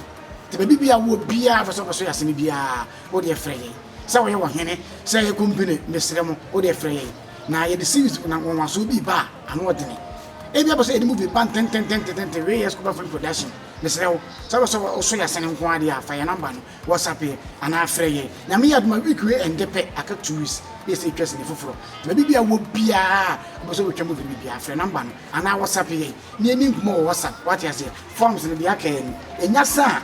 The baby will be a person of Sinibia, what do you fray? So you want Henny, say your company, Mr. Ramo, what do you fray? Now you deceive one was so be bar and what in it. If you ever say the movie band 10 Reyes Cuba from production. Mr. So also ya sending quantity fire number. What's up here? And I fray. Now me had my weekly and depend I cut tourists. This interest in the full. Maybe I would be a also we can move be a friend number. And I was up here. Naming more what's up. What you say? Forms in the arcane. And yasa.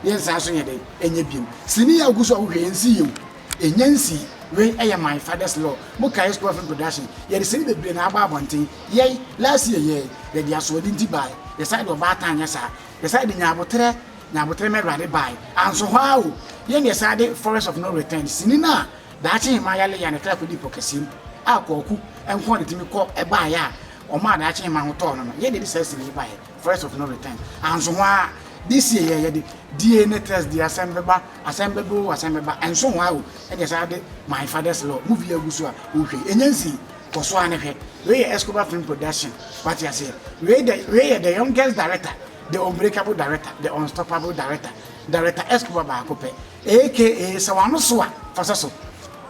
Yes, I say day. And you beam. Senior goes away and see you. And Yancy. When I am my father's law, Mokai Square from production, yet the same brain about one thing. Yea, last year, that they are so didn't buy. The side of Batan, yes, sir. The side in Nabotre, may rather buy. And so how? Yen decided forest of no return. Sinina, that's in my alley and a clap with the Pocasim. I'll call cook and quantity me call a buyer or my that's in my autonomy. Yet it says to me buy forest of no return. And so why? This year, the DNA test, the assemblable, and so how, and decided my father's law, movie a Gusua, okay, and Yancy, for Swan, Ray Escobar film production, what you say, Ray the youngest director, the unbreakable director, the unstoppable director, Director Escobar Bacope, aka Sawano Swa, Fasaso,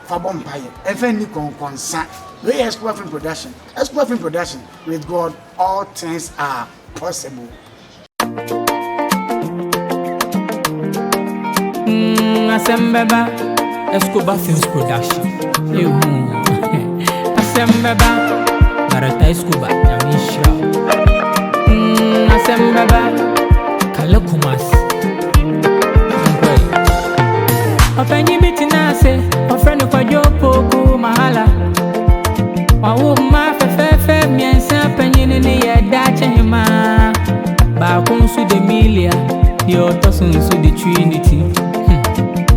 Fabon Pie, FND Concern, Ray Escobar film production, with God, all things are possible. Asembeba Escobar Films Production. Asembeba Barata Escobar Yamisha. Asembeba Kalakumas. Openyi mitina se, ofrendo kwa jopo kumahala. Wawuma fefe miensa penyini ni yedache hima. Bakunsu de milia, yotosunsu de Trinity.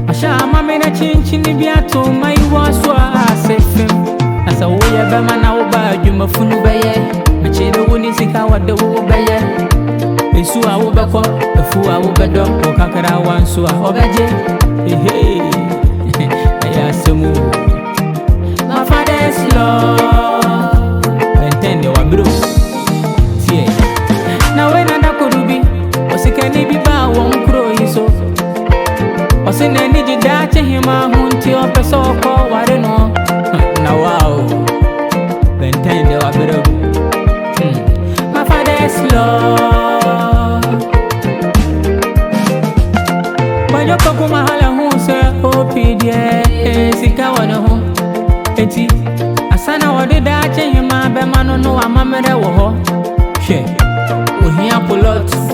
Ashama mena chinchini biato mai waswa asefem. Asa woya bema na oba juma funu beye. Machede wuni sika wade wo beye. Esu a wo beko, efu a wo bedo, okakara wansu a obeje. Hey, ayasemu. My father's love. Entende wa bro. Tie. Na we na kurubi, osikani biba won kro yiso. Ɔse n'ani gye daakye hema ho nti ɔpɛ sɛ ɔkɔ ware no. Na wow, bɛntɛn dɛ wabrɛ mu. My father's love. When you come from Mahala, who say, oh, Pedia, Sika, one of them. Eti, Asana, what did I change him? My Bemano, no, I'm a mother. She, we hear a lot.